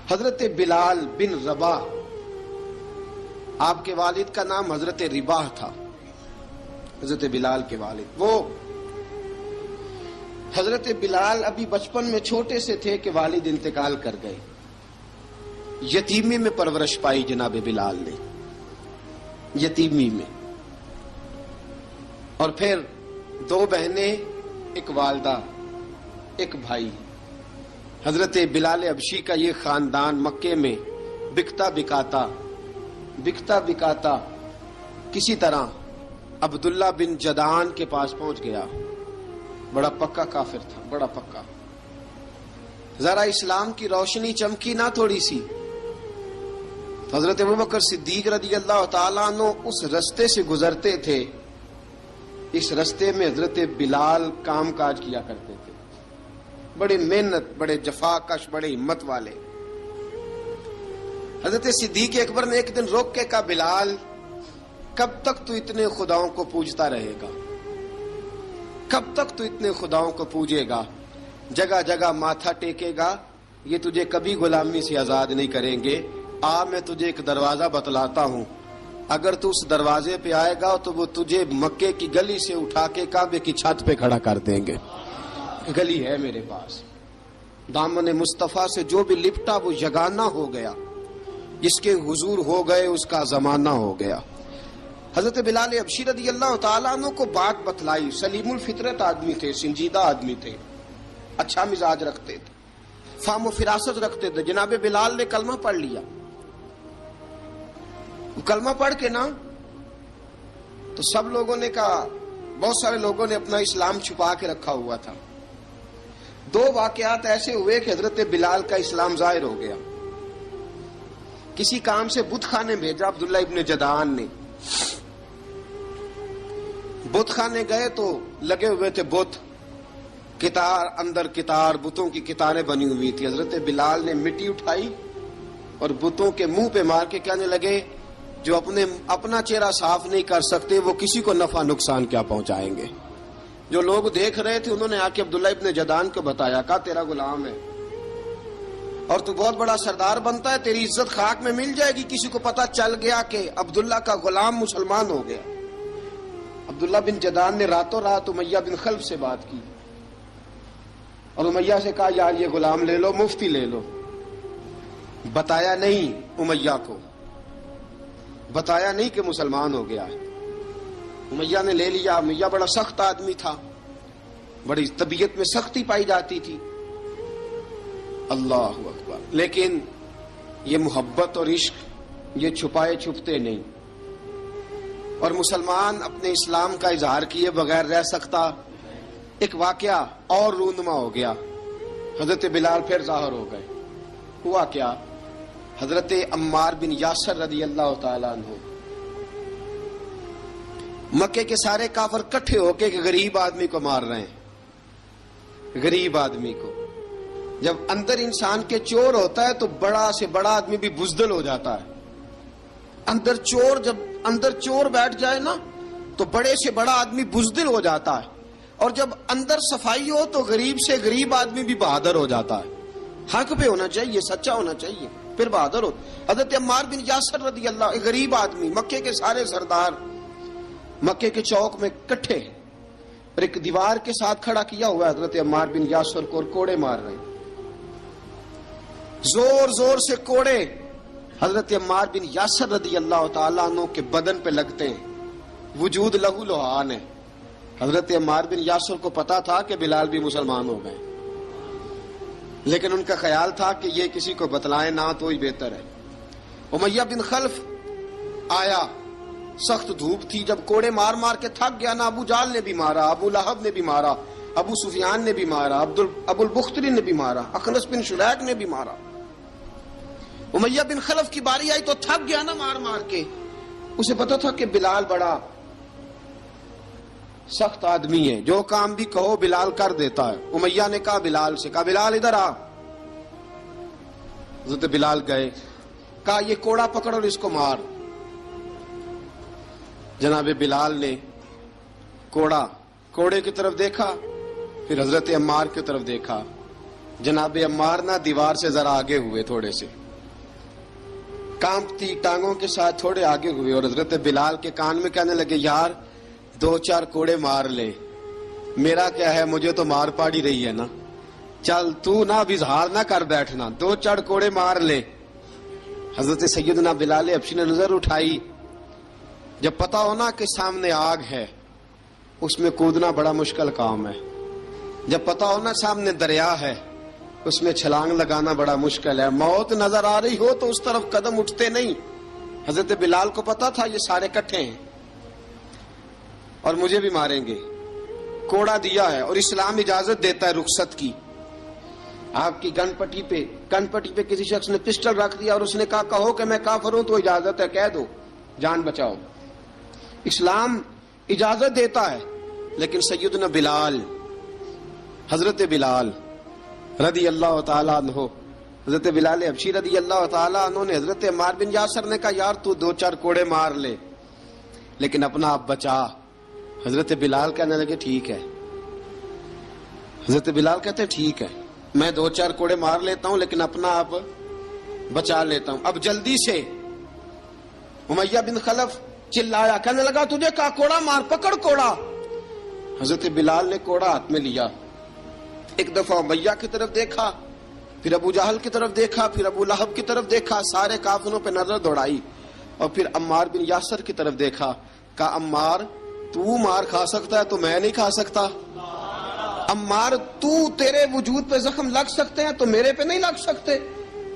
حضرت بلال بن رباح، آپ کے والد کا نام حضرت رباح تھا، حضرت بلال کے والد. وہ حضرت بلال ابھی بچپن میں چھوٹے سے تھے کہ والد انتقال کر گئے. یتیمی میں پرورش پائی جناب بلال نے، یتیمی میں. اور پھر 2 بہنیں، ایک والدہ، ایک بھائی. حضرت بلال حبشی کا یہ خاندان مکے میں بکتا بکاتا کسی طرح عبداللہ بن جدعان کے پاس پہنچ گیا. بڑا پکا کافر تھا، بڑا پکا. ذرا اسلام کی روشنی چمکی نہ تھوڑی سی، حضرت ابوبکر صدیق رضی اللہ تعالیٰ عنہ اس رستے سے گزرتے تھے. اس رستے میں حضرت بلال کام کاج کیا کرتے تھے، بڑے محنت، بڑے جفاکش، بڑے ہمت والے. حضرت صدیق اکبر نے ایک دن روک کے کہا، بلال کب تک تو اتنے خداؤں کو پوجتا رہے گا؟ کب تک تو اتنے خداؤں کو پوجے گا، جگہ جگہ ماتھا ٹیکے گا؟ یہ تجھے کبھی غلامی سے آزاد نہیں کریں گے. میں تجھے ایک دروازہ بتلاتا ہوں، اگر تو اس دروازے پہ آئے گا تو وہ تجھے مکے کی گلی سے اٹھا کے کعبے کی چھت پہ کھڑا کر دیں گے. گلی ہے میرے پاس. دامن مصطفیٰ سے جو بھی لپٹا وہ یگانہ ہو گیا، جس کے حضور ہو گئے اس کا زمانہ ہو گیا. حضرت بلال حبشی رضی اللہ تعالیٰ عنہ کو بات بتلائی. سلیم الفطرت آدمی تھے، سنجیدہ آدمی تھے، اچھا مزاج رکھتے تھے، فہم و فراست رکھتے تھے. جناب بلال نے کلمہ پڑھ لیا. کلمہ پڑھ کے نا تو سب لوگوں نے کہا، بہت سارے لوگوں نے اپنا اسلام چھپا کے رکھا ہوا تھا. 2 واقعات ایسے ہوئے کہ حضرت بلال کا اسلام ظاہر ہو گیا. کسی کام سے بت خانے بھیجا عبداللہ ابن جدعان نے. بت خانے گئے تو لگے ہوئے تھے بت، کتار اندر کتار، بتوں کی کتاریں بنی ہوئی تھی. حضرت بلال نے مٹی اٹھائی اور بتوں کے منہ پہ مار کے کہنے لگے، جو اپنا چہرہ صاف نہیں کر سکتے وہ کسی کو نفع نقصان کیا پہنچائیں گے. جو لوگ دیکھ رہے تھے انہوں نے آ کے عبداللہ ابن جدعان کو بتایا، کہا تیرا غلام ہے اور تو بہت بڑا سردار بنتا ہے، تیری عزت خاک میں مل جائے گی. کسی کو پتا چل گیا کہ عبداللہ کا غلام مسلمان ہو گیا. عبداللہ بن جدعان نے راتوں رات امیہ بن خلف سے بات کی اور امیہ سے کہا، یار یہ غلام لے لو، مفتی لے لو. بتایا نہیں امیہ کو، بتایا نہیں کہ مسلمان ہو گیا ہے. امیہ نے لے لیا. امیہ بڑا سخت آدمی تھا، بڑی طبیعت میں سختی پائی جاتی تھی. اللہ اکبر. لیکن یہ محبت اور عشق یہ چھپائے چھپتے نہیں، اور مسلمان اپنے اسلام کا اظہار کیے بغیر رہ سکتا. ایک واقعہ اور رونما ہو گیا. حضرت بلال پھر ظاہر ہو گئے. ہوا کیا؟ حضرت عمار بن یاسر رضی اللہ تعالیٰ عنہ، مکے کے سارے کافر کٹھے ہو کے ایک غریب آدمی کو مار رہے ہیں. غریب آدمی کو جب اندر انسان کے چور ہوتا ہے تو بڑا سے بڑا آدمی بھی بزدل ہو جاتا ہے. جب اندر چور بیٹھ جائے نا تو بڑے سے بڑا آدمی بزدل ہو جاتا ہے، اور جب اندر صفائی ہو تو غریب سے غریب آدمی بھی بہادر ہو جاتا ہے. حق پہ ہونا چاہیے، سچا ہونا چاہیے، پھر بہادر ہو. حضرت عمار بن یاسر رضی اللہ، ایک غریب آدمی، مکے کے سارے سردار مکے کے چوک میں کٹھے اور ایک دیوار کے ساتھ کھڑا کیا ہوا ہے حضرت عمار بن یاسر کو، اور کوڑے مار رہے ہیں. زور زور سے کوڑے حضرت عمار بن یاسر رضی اللہ تعالیٰ عنہ کے بدن پہ لگتے ہیں. وجود لہو لہان ہے. حضرت عمار بن یاسر کو پتا تھا کہ بلال بھی مسلمان ہو گئے، لیکن ان کا خیال تھا کہ یہ کسی کو بتلائیں نہ تو ہی بہتر ہے. امیہ بن خلف آیا. سخت دھوپ تھی. جب کوڑے مار مار کے تھک گیا نا، ابو جال نے بھی مارا، ابو لہب نے بھی مارا، ابو سفیان نے بھی مارا، ابو البختری نے بھی مارا، اخنس بن شلیک نے بھی مارا. امیہ بن خلف کی باری آئی تو تھک گیا نا مار مار کے. اسے پتا تھا کہ بلال بڑا سخت آدمی ہے، جو کام بھی کہو بلال کر دیتا ہے. امیہ نے کہا بلال سے، کہا بلال ادھر آ. حضرت بلال گئے، کہا یہ کوڑا پکڑ اور اس کو مار. جناب بلال نے کوڑے کی طرف دیکھا، پھر حضرت عمار کی طرف دیکھا. جناب عمار نہ دیوار سے ذرا آگے ہوئے، تھوڑے سے کانپتی ٹانگوں کے ساتھ تھوڑے آگے ہوئے، اور حضرت بلال کے کان میں کہنے لگے یار 2-4 کوڑے مار لے، میرا کیا ہے، مجھے تو مار پاڑی رہی ہے نا، چل تو نہ اب اظہار نہ کر بیٹھنا، 2-4 کوڑے مار لے۔ حضرت سیدنا بلال حبشی نے نظر اٹھائی، جب پتا ہونا کہ سامنے آگ ہے اس میں کودنا بڑا مشکل کام ہے، جب پتا ہونا سامنے دریا ہے اس میں چھلانگ لگانا بڑا مشکل ہے، موت نظر آ رہی ہو تو اس طرف قدم اٹھتے نہیں۔ حضرت بلال کو پتا تھا یہ سارے کٹھے ہیں اور مجھے بھی ماریں گے، کوڑا دیا ہے، اور اسلام اجازت دیتا ہے رخصت کی۔ آپ کی گن پٹی پہ کسی شخص نے پسٹل رکھ دیا اور اس نے کہا کہو کہ میں کافر ہوں تو اجازت ہے، کہہ دو، جان بچاؤ، اسلام اجازت دیتا ہے۔ لیکن سیدنا بلال، حضرت بلال رضی اللہ تعالیٰ عنہ، حضرت بلال حبشی رضی اللہ تعالیٰ عنہ نے حضرت عمار بن یاسر نے کہا یار تو 2-4 کوڑے مار لے لیکن اپنا آپ بچا۔ حضرت بلال کہنے لگے ٹھیک ہے، حضرت بلال کہتے ٹھیک ہے میں 2-4 کوڑے مار لیتا ہوں لیکن اپنا آپ بچا لیتا ہوں۔ اب جلدی سے امیہ بن خلف چلایا، کہنے لگا تجھے کہا کوڑا مار، پکڑ کوڑا۔ حضرت بلال نے کوڑا ہاتھ میں لیا، ایک دفعہ امیہ کی طرف دیکھا، پھر ابو جہل کی طرف دیکھا، پھر ابو لہب کی طرف دیکھا، سارے کافروں پہ نظر دوڑائی، اور پھر عمار بن یاسر کی طرف دیکھا، کہا عمار تو مار کھا سکتا ہے تو میں نہیں کھا سکتا، عمار تیرے وجود پہ زخم لگ سکتے ہیں تو میرے پہ نہیں لگ سکتے،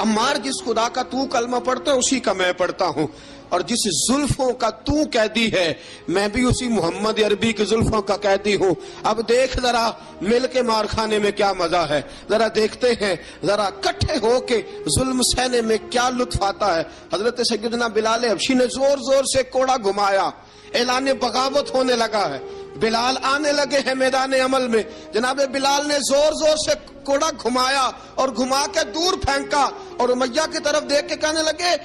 عمار جس خدا کا تو کلمہ پڑھتا ہے اسی کا میں پڑھتا ہوں، اور جس زلفوں کا تو قیدی ہے میں بھی اسی محمد عربی کی زلفوں کا قیدی ہوں۔ اب دیکھ ذرا مل کے مار کھانے میں کیا مزہ ہے، ذرا دیکھتے ہیں ذرا کٹھے ہو کے ظلم سہنے میں کیا لطف آتا ہے۔ حضرت سیدنا بلال حبشی نے زور زور سے کوڑا گھمایا، اعلان بغاوت ہونے لگا ہے، بلال آنے لگے ہیں میدان عمل میں۔ جناب بلال نے زور زور سے کوڑا گھمایا اور گھما کے دور پھینکا، اور امیہ کی طرف دیکھ کے کہنے لگے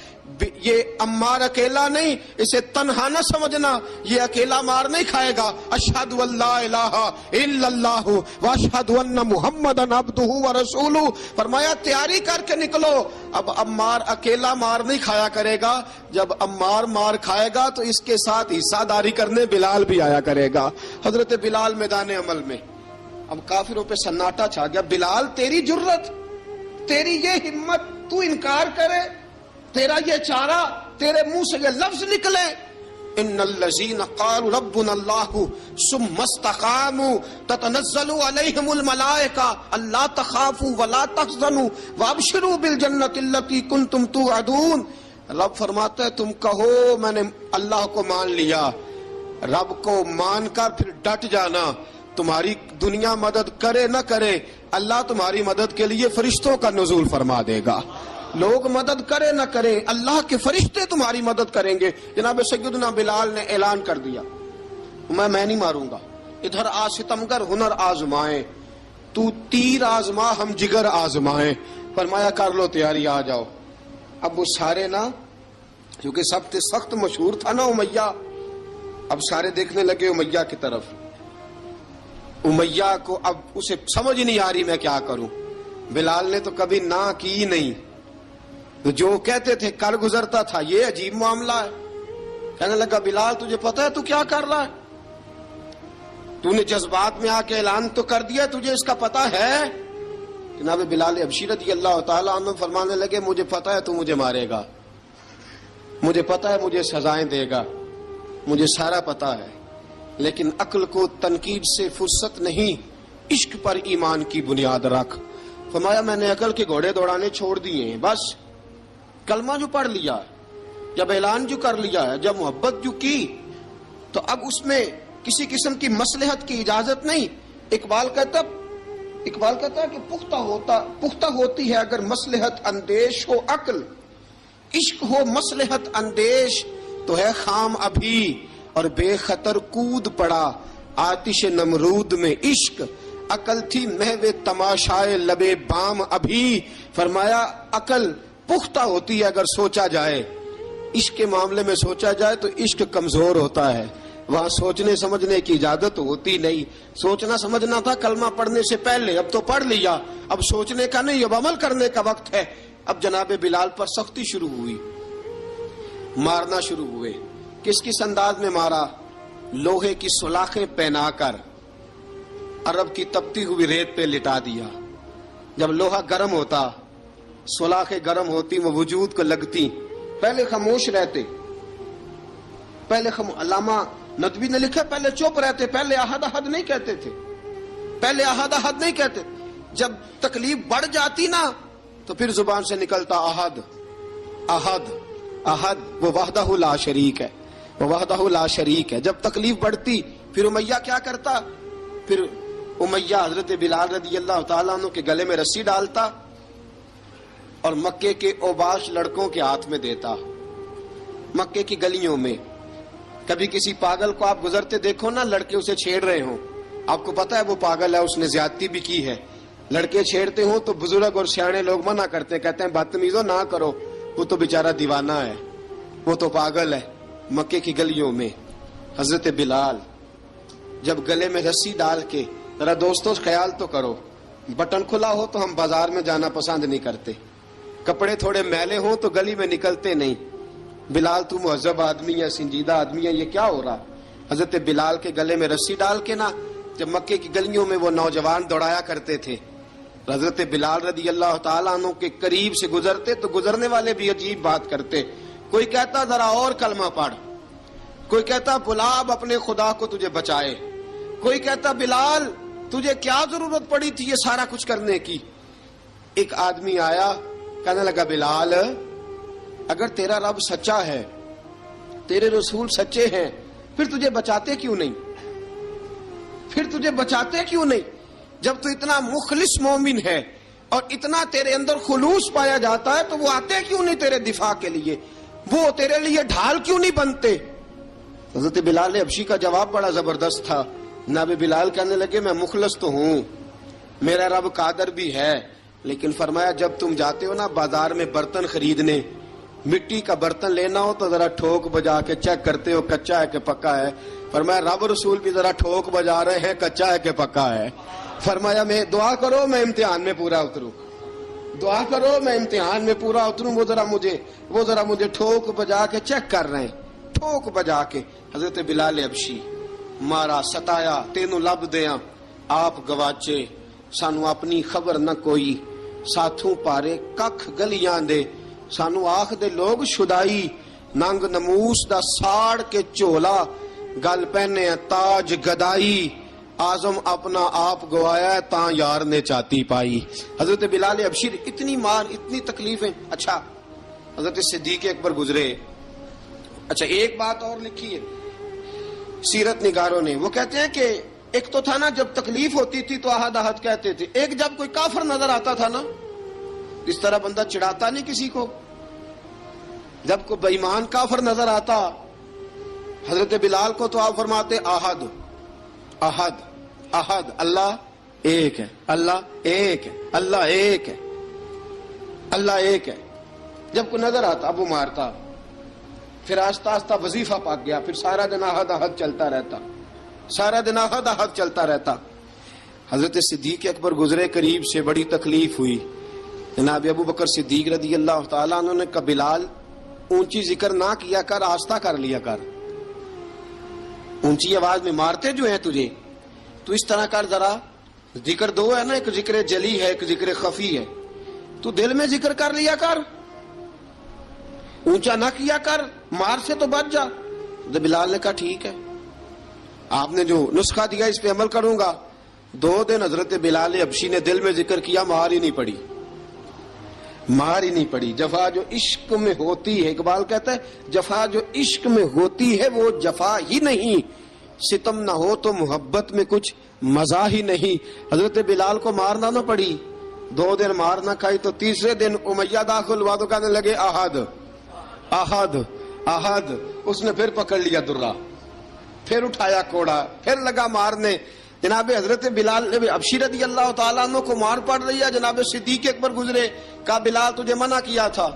یہ عمار اکیلا نہیں، اسے تنہا نہ سمجھنا، یہ اکیلا مار نہیں کھائے گا۔ اشہد ان لا الہ الا اللہ واشہد ان محمدن عبدہ ورسولہ، فرمایا تیاری کر کے نکلو، اب عمار اکیلا مار نہیں کھایا کرے گا، جب عمار مار کھائے گا تو اس کے ساتھ حصہ داری کرنے بلال بھی آیا کرے گا۔ حضرت بلال میدان عمل میں، اب کافروں پہ سناٹا چھا گیا۔ بلال تیری جرت، تیری یہ ہمت، تو انکار کرے، تیرا یہ چارہ، تیرے منہ سے یہ لفظ نکلے، ان الذین قالوا ربنا اللہ ثم استقاموا تتنزل علیہم الملائکہ الا تخافوا ولا تحزنوا وابشروا بالجنۃ التی کنتم توعدون۔ رب فرماتا ہے تم کہو میں نے اللہ کو مان لیا، رب کو مان کر پھر ڈٹ جانا، تمہاری دنیا مدد کرے نہ کرے اللہ تمہاری مدد کے لیے فرشتوں کا نزول فرما دے گا، لوگ مدد کرے نہ کرے اللہ کے فرشتے تمہاری مدد کریں گے۔ جناب سیدنا بلال نے اعلان کر دیا میں نہیں ماروں گا، ادھر آ ستمگر ہنر آزمائیں، تو تیر آزما ہم جگر آزمائیں، فرمایا کر لو تیاری آ جاؤ۔ اب وہ سارے نا، کیونکہ سب سے سخت مشہور تھا نا امیہ، اب سارے دیکھنے لگے امیہ کی طرف، امیہ کو اب اسے سمجھ نہیں آ رہی میں کیا کروں۔ بلال نے تو کبھی نہ کی نہیں، تو جو کہتے تھے کر گزرتا تھا، یہ عجیب معاملہ ہے۔ کہنے لگا بلال تجھے پتا ہے تو کیا کر رہا ہے، تو نے جذبات میں آ کے اعلان تو کر دیا، تجھے اس کا پتا ہے؟ جناب بلال حبشی رضی اللہ تعالیٰ عنہ فرمانے لگے مجھے پتا ہے تو مجھے مارے گا، مجھے پتا ہے مجھے سزائیں دے گا، مجھے سارا پتا ہے، لیکن عقل کو تنقید سے فرصت نہیں، عشق پر ایمان کی بنیاد رکھ۔ فرمایا میں نے عقل کے گھوڑے دوڑانے چھوڑ دیے ہیں، بس کلمہ جو پڑھ لیا، جب اعلان جو کر لیا ہے، جب محبت جو کی، تو اب اس میں کسی قسم کی مصلحت کی اجازت نہیں۔ اقبال کہتا ہے کہ پختہ ہوتی ہے اگر مصلحت اندیش ہو عقل، عشق ہو مصلحت اندیش تو ہے خام ابھی، اور بے خطر کود پڑا آتش نمرود میں عشق، عقل تھی محو تماشائے لبے بام ابھی۔ فرمایا عقل پختہ ہوتی ہے اگر سوچا جائے، عشق کے معاملے میں سوچا جائے تو عشق کمزور ہوتا ہے، وہاں سوچنے سمجھنے کی اجازت ہوتی نہیں. سوچنا سمجھنا تھا کلمہ پڑھنے سے پہلے، اب تو پڑھ لیا، اب سوچنے کا نہیں، اب عمل کرنے کا وقت ہے. اب جناب بلال پر سختی شروع ہوئی، مارنا شروع ہوئے. کس انداز میں مارا؟ لوہے کی سلاخیں پہنا کر عرب کی تپتی ہوئی ریت پہ لٹا دیا. جب لوہا گرم ہوتا، سلاخیں گرم ہوتی، وہ وجود کو لگتی. پہلے خاموش رہتے، پہلے علامہ ندوی نے لکھا پہلے چپ رہتے، پہلے احد احد نہیں کہتے تھے، پہلے احد احد نہیں کہتے. جب تکلیف بڑھ جاتی نا تو پھر زبان سے نکلتا احد احد احد. وہ وحدہ لا شریک ہے، وہ وحدہ لا شریک ہے. جب تکلیف بڑھتی پھر امیہ کیا کرتا؟ پھر امیہ حضرت بلال رضی اللہ تعالیٰ عنہ کے گلے میں رسی ڈالتا اور مکے کے اوباش لڑکوں کے ہاتھ میں دیتا. مکے کی گلیوں میں کبھی کسی پاگل کو آپ گزرتے دیکھو نا، لڑکے اسے چھیڑ رہے ہوں، آپ کو پتا ہے وہ پاگل ہے، اس نے زیادتی بھی کی ہے. لڑکے چھیڑتے ہوں تو بزرگ اور سیانے لوگ منع کرتے ہیں، کہتے ہیں بدتمیزوں نہ کرو، وہ تو بیچارہ دیوانہ ہے، وہ تو پاگل ہے. مکے کی گلیوں میں حضرت بلال جب گلے میں رسی ڈال کے، ذرا دوستوں خیال تو کرو، بٹن کھلا ہو تو ہم بازار میں جانا پسند نہیں کرتے، کپڑے تھوڑے میلے ہوں تو گلی میں نکلتے نہیں. بلال تو مہذب آدمی ہے، سنجیدہ آدمی ہے، یہ کیا ہو رہا؟ حضرت بلال کے گلے میں رسی ڈال کے نا، جب مکے کی گلیوں میں وہ نوجوان دوڑایا کرتے تھے، حضرت بلال رضی اللہ تعالیٰ عنہ کے قریب سے گزرتے تو گزرنے والے بھی عجیب بات کرتے. کوئی کہتا ذرا اور کلمہ پڑھ، کوئی کہتا بلا اب اپنے خدا کو تجھے بچائے، کوئی کہتا بلال تجھے کیا ضرورت پڑی تھی یہ سارا کچھ کرنے کی. ایک آدمی آیا، کہنے لگا بلال اگر تیرا رب سچا ہے، تیرے رسول سچے ہیں، پھر تجھے بچاتے کیوں نہیں؟ پھر تجھے بچاتے کیوں نہیں؟ جب تو اتنا مخلص مومن ہے اور اتنا تیرے اندر خلوص پایا جاتا ہے تو وہ آتے کیوں نہیں تیرے دفاع کے لیے؟ وہ تیرے لیے ڈھال کیوں نہیں بنتے؟ حضرت بلال حبشی کا جواب بڑا زبردست تھا. جناب بلال کہنے لگے میں مخلص تو ہوں، میرا رب قادر بھی ہے، لیکن فرمایا جب تم جاتے ہو نا بازار میں برتن خریدنے، مٹی کا برتن لینا ہو تو ذرا ٹھوک بجا کے چیک کرتے ہو کچا ہے کہ پکا ہے. فرمایا رب رسول بھی ذرا ٹھوک بجا رہے ہیں کچا ہے کہ پکا ہے. فرمایا میں دعا کرو میں امتحان میں پورا اتروں، دعا کرو میں امتحان میں پورا اتروں. وہ ذرا مجھے ٹھوک بجا کے چیک کر رہے ہیں، ٹھوک بجا کے. حضرت بلال حبشی مارا ستایا، تینوں لب دیاں آپ گواچے، سانو اپنی خبر نہ کوئی، ساتھوں پارے ککھ گلیاں دے، سانو آخ دے لوگ شدائی، ننگ نموس دا ساڑ کے چولا، گل پہنے تاج گدائی، آزم اپنا آپ گوایا ہے تاں یار نے چاتی پائی. حضرت بلال حبشی اتنی مار، اتنی تکلیفیں. اچھا حضرت صدیق اکبر گزرے. اچھا ایک بات اور لکھی ہے سیرت نگاروں نے، وہ کہتے ہیں کہ ایک تو تھا نا جب تکلیف ہوتی تھی تو احد احد کہتے تھے، ایک جب کوئی کافر نظر آتا تھا نا، اس طرح بندہ چڑھاتا نہیں کسی کو، جب کوئی بے ایمان کافر نظر آتا حضرت بلال کو تو آپ فرماتے احد احد احد، اللہ ایک ہے، اللہ ایک ہے، اللہ ایک ہے، اللہ ایک ہے. جب کوئی نظر آتا اب وہ مارتا. پھر آہستہ آہستہ وظیفہ پاک گیا، پھر سارا دن احد احد چلتا رہتا، سارا دن احد احد چلتا رہتا. حضرت صدیق اکبر گزرے قریب سے، بڑی تکلیف ہوئی. جناب ابو بکر صدیق رضی اللہ تعالیٰ عنہ نے کہا بلال اونچی ذکر نہ کیا کر، آہستہ کر لیا کر، اونچی آواز میں مارتے جو ہیں تجھے تو اس طرح کر، ذرا ذکر دو ہے نا، ایک ذکر جلی ہے ایک ذکر خفی ہے، تو دل میں ذکر کر لیا کر، اونچا نہ کیا کر، مار سے تو بچ جا. تو بلال نے کہا ٹھیک ہے، آپ نے جو نسخہ دیا اس پہ عمل کروں گا. 2 دن حضرت بلال حبشی نے دل میں ذکر کیا، مار ہی نہیں پڑی، مار ہی نہیں پڑی. جفا جو عشق میں ہوتی ہے، اقبال کہتا ہے جفا جو عشق میں ہوتی ہے وہ جفا ہی نہیں، ستم نہ ہو تو محبت میں کچھ مزہ ہی نہیں. حضرت بلال کو مارنا نہ پڑی، 2 دن مار نہ کھائی تو تیسرے دن امیہ داخل ہوا تو کہنے لگے احد احد احد. اس نے پھر پکڑ لیا درہ، پھر اٹھایا کوڑا، پھر لگا مارنے. جناب حضرت بلال حبشی رضی اللہ تعالیٰ عنہ کو مار پڑ رہی ہے. جناب صدیق اکبر گزرے، کہا بلال تجھے منع کیا تھا،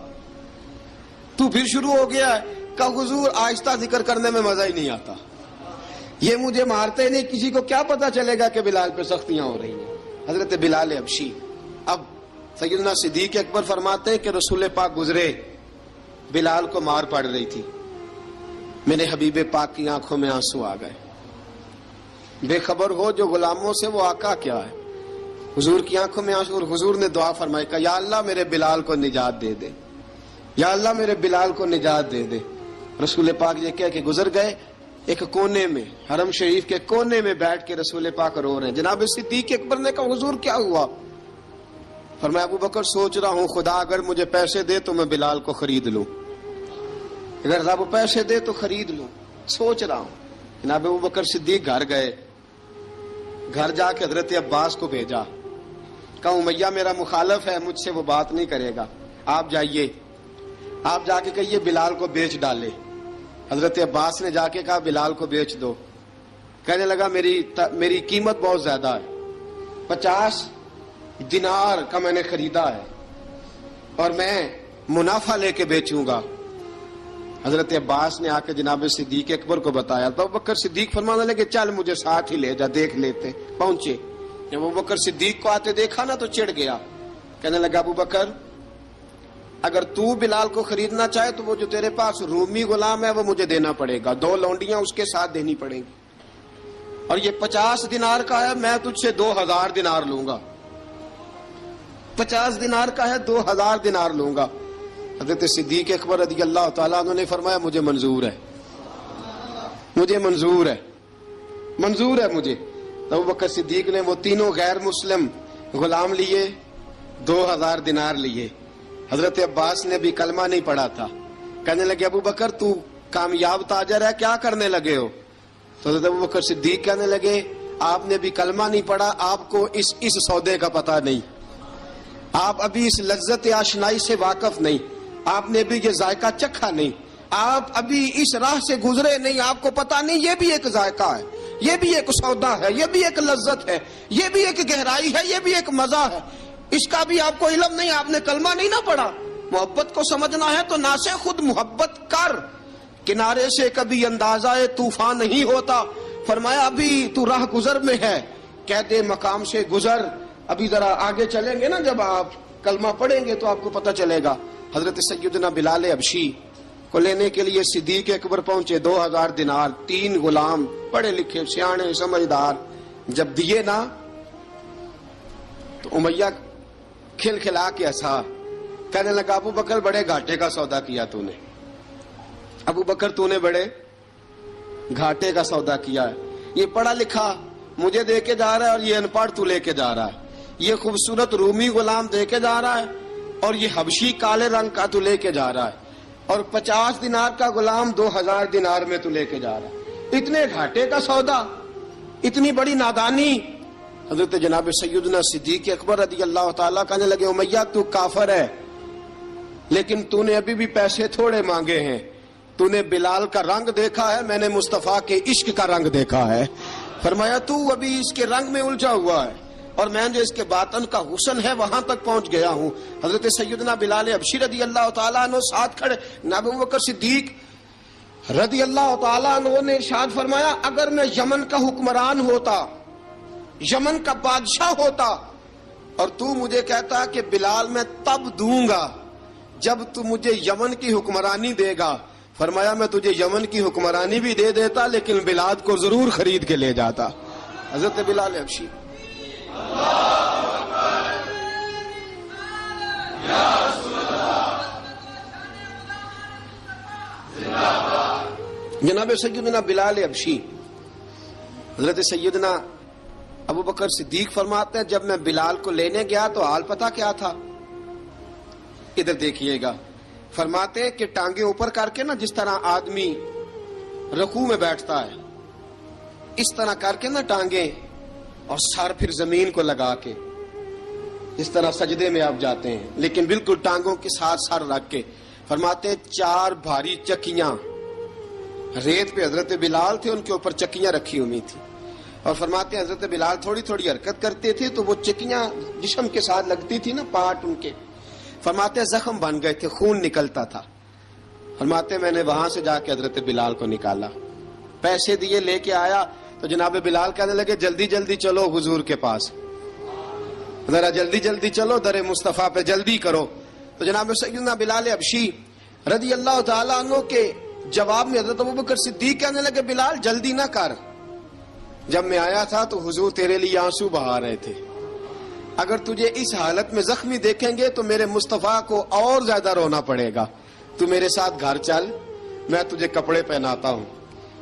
تو پھر شروع ہو گیا ہے. کہا حضور آہستہ ذکر کرنے میں مزہ ہی نہیں آتا، یہ مجھے مارتے نہیں، کسی کو کیا پتا چلے گا کہ بلال پہ سختیاں ہو رہی ہیں. حضرت بلال حبشی. اب سیدنا صدیق اکبر فرماتے ہیں کہ رسول پاک گزرے، بلال کو مار پڑ رہی تھی، میرے حبیب پاک کی آنکھوں میں آنسو آ گئے. بے خبر ہو جو غلاموں سے وہ آقا کیا ہے. حضور کی آنکھوں میں آنسو، اور حضور نے دعا فرمائی کہ یا اللہ میرے بلال کو نجات دے دے، یا اللہ میرے بلال کو نجات دے دے. رسول پاک یہ کہہ کے گزر گئے. ایک کونے میں، حرم شریف کے کونے میں بیٹھ کے رسول پاک رو رہے ہیں. جناب صدیق اکبر نے کہا حضور کیا ہوا؟ فرمایا ابو بکر سوچ رہا ہوں خدا اگر مجھے پیسے دے تو میں بلال کو خرید لوں، اگر رب پیسے دے تو خرید لوں، سوچ رہا ہوں. جناب ابو بکر صدیق گھر گئے، گھر جا کے حضرت عباس کو بھیجا، کہا امیہ میرا مخالف ہے، مجھ سے وہ بات نہیں کرے گا، آپ جائیے، آپ جا کے کہیے بلال کو بیچ ڈالے. حضرت عباس نے جا کے کہا بلال کو بیچ دو. کہنے لگا میری قیمت بہت زیادہ ہے، 50 دینار کا میں نے خریدا ہے اور میں منافع لے کے بیچوں گا. حضرت عباس نے آ کے جناب صدیق اکبر کو بتایا تو ابو بکر صدیق فرمانے لگے چل مجھے ساتھ ہی لے جا، دیکھ لیتے. پہنچے، جب ابو بکر صدیق کو آتے دیکھا نا تو چڑ گیا. کہنے لگا ابو بکر اگر تو بلال کو خریدنا چاہے تو وہ جو تیرے پاس رومی غلام ہے وہ مجھے دینا پڑے گا، 2 لونڈیاں اس کے ساتھ دینی پڑیں گی، اور یہ 50 دینار کا ہے، میں تجھ سے 2000 دینار لوں گا. 50 دینار کا ہے، 2000 دینار لوں گا. حضرت صدیق اکبر رضی اللہ تعالیٰ عنہ نے فرمایا مجھے منظور ہے، مجھے منظور ہے، منظور ہے مجھے. تو ابو بکر صدیق نے وہ تینوں غیر مسلم غلام لیے، 2000 دینار لیے. حضرت عباس نے بھی کلمہ نہیں پڑھا تھا. کہنے لگے ابو بکر تو کامیاب تاجر ہے، کیا کرنے لگے ہو؟ تو حضرت ابو بکر صدیق کہنے لگے آپ نے بھی کلمہ نہیں پڑھا، آپ کو اس سودے کا پتہ نہیں، آپ ابھی اس لذت آشنائی سے واقف نہیں، آپ نے بھی یہ ذائقہ چکھا نہیں، آپ ابھی اس راہ سے گزرے نہیں، آپ کو پتہ نہیں یہ بھی ایک ذائقہ ہے، یہ بھی ایک سودا ہے، یہ بھی ایک لذت ہے، یہ بھی ایک گہرائی ہے، یہ بھی ایک مزہ ہے، اس کا بھی آپ کو علم نہیں، آپ نے کلمہ نہیں نہ پڑھا. محبت کو سمجھنا ہے تو نہ سے خود محبت کر، کنارے سے کبھی اندازہ طوفان نہیں ہوتا. فرمایا ابھی تو راہ گزر میں ہے، کہہ دے مقام سے گزر. ابھی ذرا آگے چلیں گے نا، جب آپ کلمہ پڑھیں گے تو آپ کو پتہ چلے گا. حضرت سیدنا بلال حبشی کو لینے کے لیے صدیق اکبر پہنچے، 2000 دینار، 3 غلام پڑھے لکھے سیانے سمجھدار. جب دیے نا تو امیہ کھل کھلا کے ہنسا. کہنے لگا ابو بکر بڑے گھاٹے کا سودا کیا تو نے، ابو بکر تو نے بڑے گھاٹے کا سودا کیا ہے. یہ پڑھا لکھا مجھے دے کے جا رہا ہے اور یہ ان پڑھ تو لے کے جا رہا ہے، یہ خوبصورت رومی غلام دے کے جا رہا ہے اور یہ حبشی کالے رنگ کا تو لے کے جا رہا ہے، اور 50 دینار کا غلام 2000 دینار میں تو لے کے جا رہا ہے. اتنے گھاٹے کا سودا، اتنی بڑی نادانی. حضرت جناب سیدنا صدیق اکبر رضی اللہ تعالیٰ کہنے لگے امیہ تو کافر ہے، لیکن تو نے ابھی بھی پیسے تھوڑے مانگے ہیں، تو نے بلال کا رنگ دیکھا ہے، میں نے مصطفیٰ کے عشق کا رنگ دیکھا ہے. فرمایا تو ابھی اس کے رنگ میں الجھا ہوا ہے اور میں جو اس کے باطن کا حسن ہے وہاں تک پہنچ گیا ہوں. حضرت سیدنا بلال حبشی رضی اللہ تعالیٰ عنہ ساتھ کھڑے. ابو بکر صدیق رضی اللہ تعالیٰ عنہ نے ارشاد فرمایا اگر میں یمن کا حکمران ہوتا، یمن کا بادشاہ ہوتا، اور تو مجھے کہتا کہ بلال میں تب دوں گا جب تو مجھے یمن کی حکمرانی دے گا. فرمایا میں تجھے یمن کی حکمرانی بھی دے دیتا لیکن بلال کو ضرور خرید کے لے جاتا. حضرت بلال حبشی. جناب سیدنا بلال حبشی، حضرت سیدنا ابو بکر صدیق فرماتے ہیں جب میں بلال کو لینے گیا تو حال پتہ کیا تھا؟ ادھر دیکھیے گا. فرماتے کہ ٹانگیں اوپر کر کے نا، جس طرح آدمی رکوع میں بیٹھتا ہے اس طرح کر کے نا ٹانگیں، اور سر پھر زمین کو لگا کے اس طرح سجدے میں آپ جاتے ہیں، لیکن بالکل ٹانگوں کے ساتھ سر رکھ کے. فرماتے 4 بھاری چکیاں ریت پہ حضرت بلال تھے، ان کے اوپر چکیاں رکھی ہوئی تھی، اور فرماتے ہیں حضرت بلال تھوڑی تھوڑی حرکت کرتے تھے تو وہ چکیاں جسم کے ساتھ لگتی تھی نا، پارٹ ان کے. فرماتے زخم بن گئے تھے، خون نکلتا تھا. فرماتے میں نے وہاں سے جا کے حضرت بلال کو نکالا، پیسے دیے، لے کے آیا. تو جناب بلال کہنے لگے جلدی جلدی چلو حضور کے پاس، ذرا جلدی جلدی چلو، در مصطفیٰ پہ جلدی کرو۔ تو جناب سیدنا بلال حبشی رضی اللہ تعالیٰ عنہ کے جواب میں حضرت ابوبکر صدیق کہنے لگے بلال جلدی نہ کر، جب میں آیا تھا تو حضور تیرے لیے آنسو بہا رہے تھے، اگر تجھے اس حالت میں زخمی دیکھیں گے تو میرے مصطفیٰ کو اور زیادہ رونا پڑے گا، تو میرے ساتھ گھر چل، میں تجھے کپڑے پہناتا ہوں،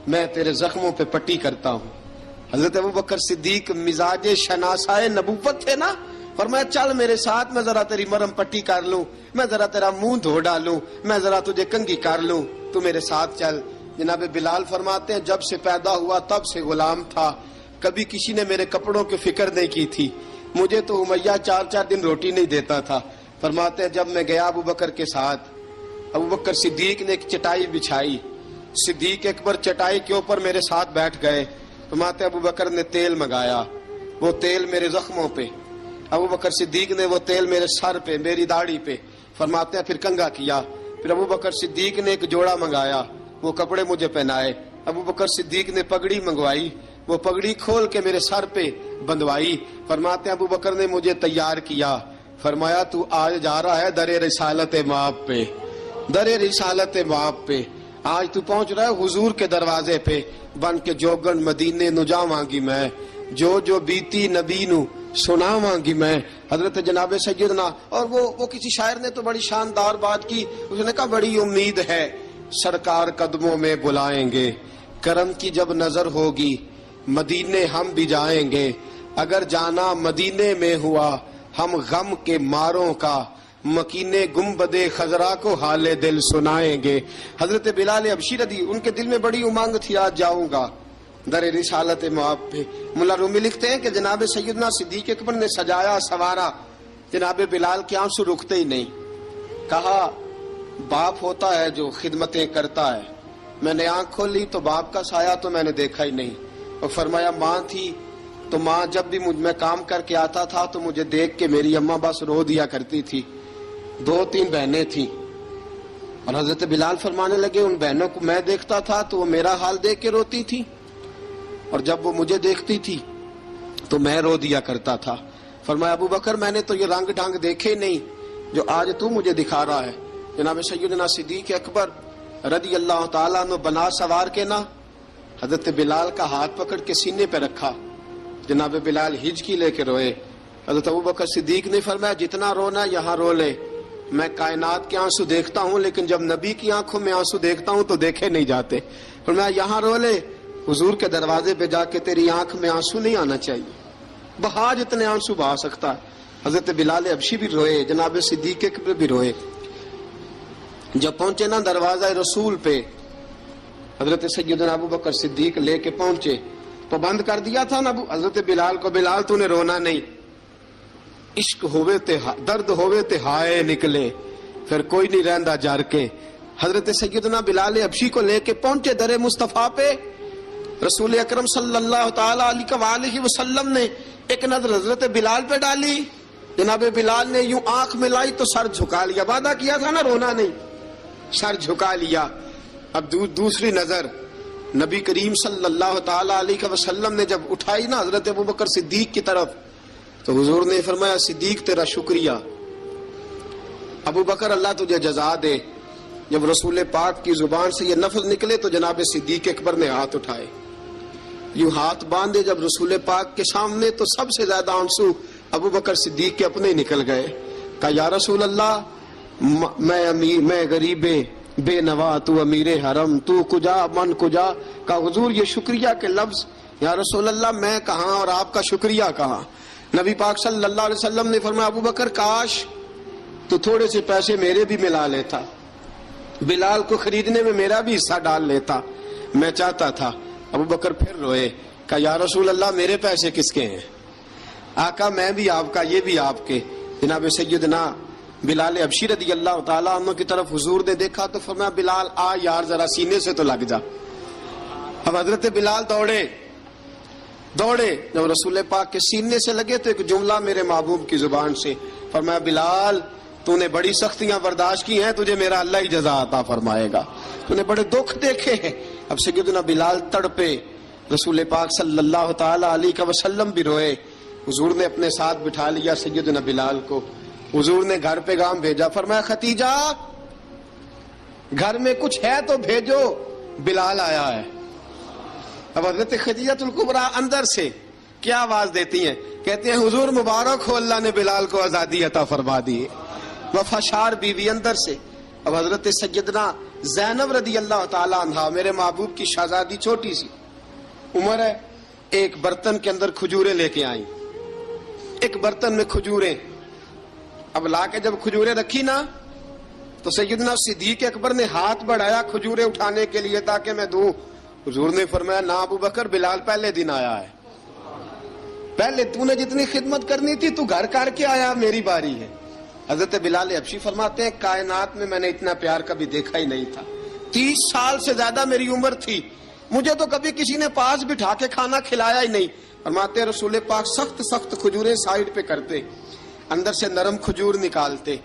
میں تیرے زخموں پہ پٹی کرتا ہوں۔ حضرت ابوبکر صدیق مزاج شناسائے نبوت تھے نا، فرمایا چل میرے ساتھ، میں ذرا تیری مرہم پٹی کر لوں، میں ذرا تیرا منہ دھو ڈالوں، میں ذرا تجھے کنگھی کر لوں، تو میرے ساتھ چل۔ جناب بلال فرماتے ہیں جب سے پیدا ہوا تب سے غلام تھا، کبھی کسی نے میرے کپڑوں کی فکر نہیں کی تھی، مجھے تو امیہ 4 دن روٹی نہیں دیتا تھا۔ فرماتے ہیں جب میں گیا ابوبکر کے ساتھ، ابوبکر صدیق نے ایک چٹائی بچھائی، صدیق اکبر چٹائی کے اوپر میرے ساتھ بیٹھ گئے۔ فرماتے ابوبکر نے تیل منگایا، وہ تیل میرے زخموں پہ، ابوبکر صدیق نے وہ تیل میرے سر پہ، میری داڑھی پہ، فرماتے ہیں پھر کنگھا کیا، پھر ابوبکر صدیق نے ایک جوڑا منگایا، وہ کپڑے مجھے پہنائے، ابوبکر صدیق نے پگڑی منگوائی، وہ پگڑی کھول کے میرے سر پہ بندھوائی۔ فرماتے ہیں ابوبکر نے مجھے تیار کیا، فرمایا تو آج جا رہا ہے در رسالت مآب پہ، در رسالت مآب پہ، آج تو پہنچ رہا ہے حضور کے دروازے پہ، بن کے جوگن مدینے نو جاواں گی میں، جو بیتی نبی نو سناواں گی میں۔ حضرت جناب سیدنا، اور وہ کسی شاعر نے تو بڑی شاندار بات کی، اس نے کہا بڑی امید ہے سرکار قدموں میں بلائیں گے، کرم کی جب نظر ہوگی مدینے ہم بھی جائیں گے، اگر جانا مدینے میں ہوا ہم غم کے ماروں کا، مکینے گنبد خضرا کو حال دل سنائیں گے۔ حضرت بلال حبشی رضی ان کے دل میں بڑی امنگ تھی، آج جاؤں گا در رسالت مآب پہ۔ ملا رومی لکھتے ہیں کہ جناب سیدنا صدیق اکبر نے سجایا سوارا، جناب بلال کے آنسو رکتے ہی نہیں، کہا باپ ہوتا ہے جو خدمتیں کرتا ہے، میں نے آنکھ کھولی تو باپ کا سایہ تو میں نے دیکھا ہی نہیں، اور فرمایا ماں تھی تو ماں جب بھی میں کام کر کے آتا تھا تو مجھے دیکھ کے میری اماں بس رو دیا کرتی تھی، 2-3 بہنیں تھیں، اور حضرت بلال فرمانے لگے ان بہنوں کو میں دیکھتا تھا تو وہ میرا حال دیکھ کے روتی تھی، اور جب وہ مجھے دیکھتی تھی تو میں رو دیا کرتا تھا۔ فرمایا ابوبکر میں نے تو یہ رنگ ڈھنگ دیکھے نہیں جو آج تو مجھے دکھا رہا ہے۔ جناب سیدنا صدیق اکبر رضی اللہ تعالیٰ عنہ بنا سوار کے نا حضرت بلال کا ہاتھ پکڑ کے سینے پہ رکھا، جناب بلال ہجکی لے کے روئے۔ حضرت ابوبکر صدیق نے فرمایا جتنا رونا یہاں رو لے، میں کائنات کے آنسو دیکھتا ہوں لیکن جب نبی کی آنکھوں میں آنسو دیکھتا ہوں تو دیکھے نہیں جاتے، فرمایا یہاں رو لے، حضور کے دروازے پہ جا کے تیری آنکھ میں آنسو نہیں آنا چاہیے، بہا جتنے آنسو بہا سکتا ہے۔ حضرت بلال حبشی بھی روئے، جناب صدیق اکبر بھی روئے۔ جب پہنچے نا دروازہ رسول پہ، حضرت سیدنا ابوبکر صدیق لے کے پہنچے تو بند کر دیا تھا نا حضرت بلال کو، بلال تو نے رونا نہیں، عشق ہوئے تے درد ہوئے تے ہائے نکلے، پھر کوئی نہیں رہندا جار کے۔ حضرت سیدنا بلال حبشی کو لے کے پہنچے در مصطفیٰ پہ، رسول اکرم صلی اللہ تعالی علیہ وسلم نے ایک نظر حضرت بلال پہ ڈالی، جناب بلال نے یوں آنکھ ملائی تو سر جھکا لیا، وعدہ کیا تھا نا رونا نہیں، سر جھکا لیا۔ اب دوسری نظر نبی کریم صلی اللہ تعالی علیہ وسلم نے جب اٹھائی نا حضرت ابوبکر صدیق کی طرف تو حضور نے فرمایا صدیق تیرا شکریہ، ابوبکر اللہ تجھے جزا دے۔ جب رسول پاک کی زبان سے یہ لفظ نکلے تو جناب صدیق اکبر نے ہاتھ اٹھائے، یوں ہاتھ باندھے جب رسول پاک کے سامنے تو سب سے زیادہ آنسو ابوبکر صدیق کے اپنے نکل گئے۔ کہا یا رسول اللہ میں غریب بے نوا، تو امیر حرم، تو کجا من کجا۔ کہا حضور یہ شکریہ کے لفظ، یا رسول اللہ میں کہاں اور آپ کا شکریہ کہاں۔ نبی پاک صلی اللہ علیہ وسلم نے فرمایا ابوبکر کاش تو تھوڑے سے پیسے میرے بھی ملا لیتا، بلال کو خریدنے میں میرا بھی حصہ ڈال لیتا، میں چاہتا تھا۔ ابوبکر پھر روئے، کہا یا رسول اللہ میرے پیسے کس کے ہیں؟ آقا میں بھی آپ کا، یہ بھی آپ کے۔ جناب سیدنا بلال حبشی رضی اللہ تعالیٰ عنہ کی طرف حضور نے دیکھا تو فرمایا بلال آ یار ذرا سینے سے تو لگ جا۔ اب حضرت بلال دوڑے، جب رسول پاک کے سینے سے لگے تو ایک جملہ میرے محبوب کی زبان سے، فرمایا بلال تو نے بڑی سختیاں برداشت کی ہیں، تجھے میرا اللہ ہی جزا عطا فرمائے گا، تو نے بڑے دکھ دیکھے ہیں۔ اب سیدنا بلال تڑپے، رسول پاک صلی اللہ تعالی علیہ وسلم بھی روئے. حضور نے اپنے ساتھ بٹھا لیا سیدنا بلال کو. حضور نے گھر پیغام بھیجا, فرمایا ختیجہ گھر میں کچھ ہے تو بھیجو, بلال آیا ہے. اب حضرت خدیجہ الکبریٰ اندر سے کیا آواز دیتی ہیں, کہتے ہیں حضور مبارک ہو, اللہ نے بلال کو آزادی عطا فرما دی. وفاشار بیوی اندر سے. اب حضرت سیدنا زینب رضی اللہ تعالی عنہا, میرے محبوب کی شہزادی, چھوٹی سی عمر ہے, ایک برتن کے اندر کھجوریں لے کے آئیں. ایک برتن میں کھجوریں. اب لا کے جب کھجوریں رکھی نا تو سیدنا صدیق اکبر نے ہاتھ بڑھایا کھجوریں اٹھانے کے لیے تاکہ میں دوں. حضور نے فرمایا نہ ابو بکر, بلال پہلے دن آیا ہے, پہلے تو نے جتنی خدمت کرنی تھی تو گھر کر کے آیا, میری باری ہے. حضرت بلال حبشی فرماتے ہیں کائنات میں میں نے اتنا پیار کبھی دیکھا ہی نہیں تھا. 30 سال سے زیادہ میری عمر تھی, مجھے تو کبھی کسی نے پاس بٹھا کے کھانا کھلایا ہی نہیں. فرماتے رسول پاک سخت سخت کھجوریں سائڈ پہ کرتے, اندر سے نرم کھجور نکالتے,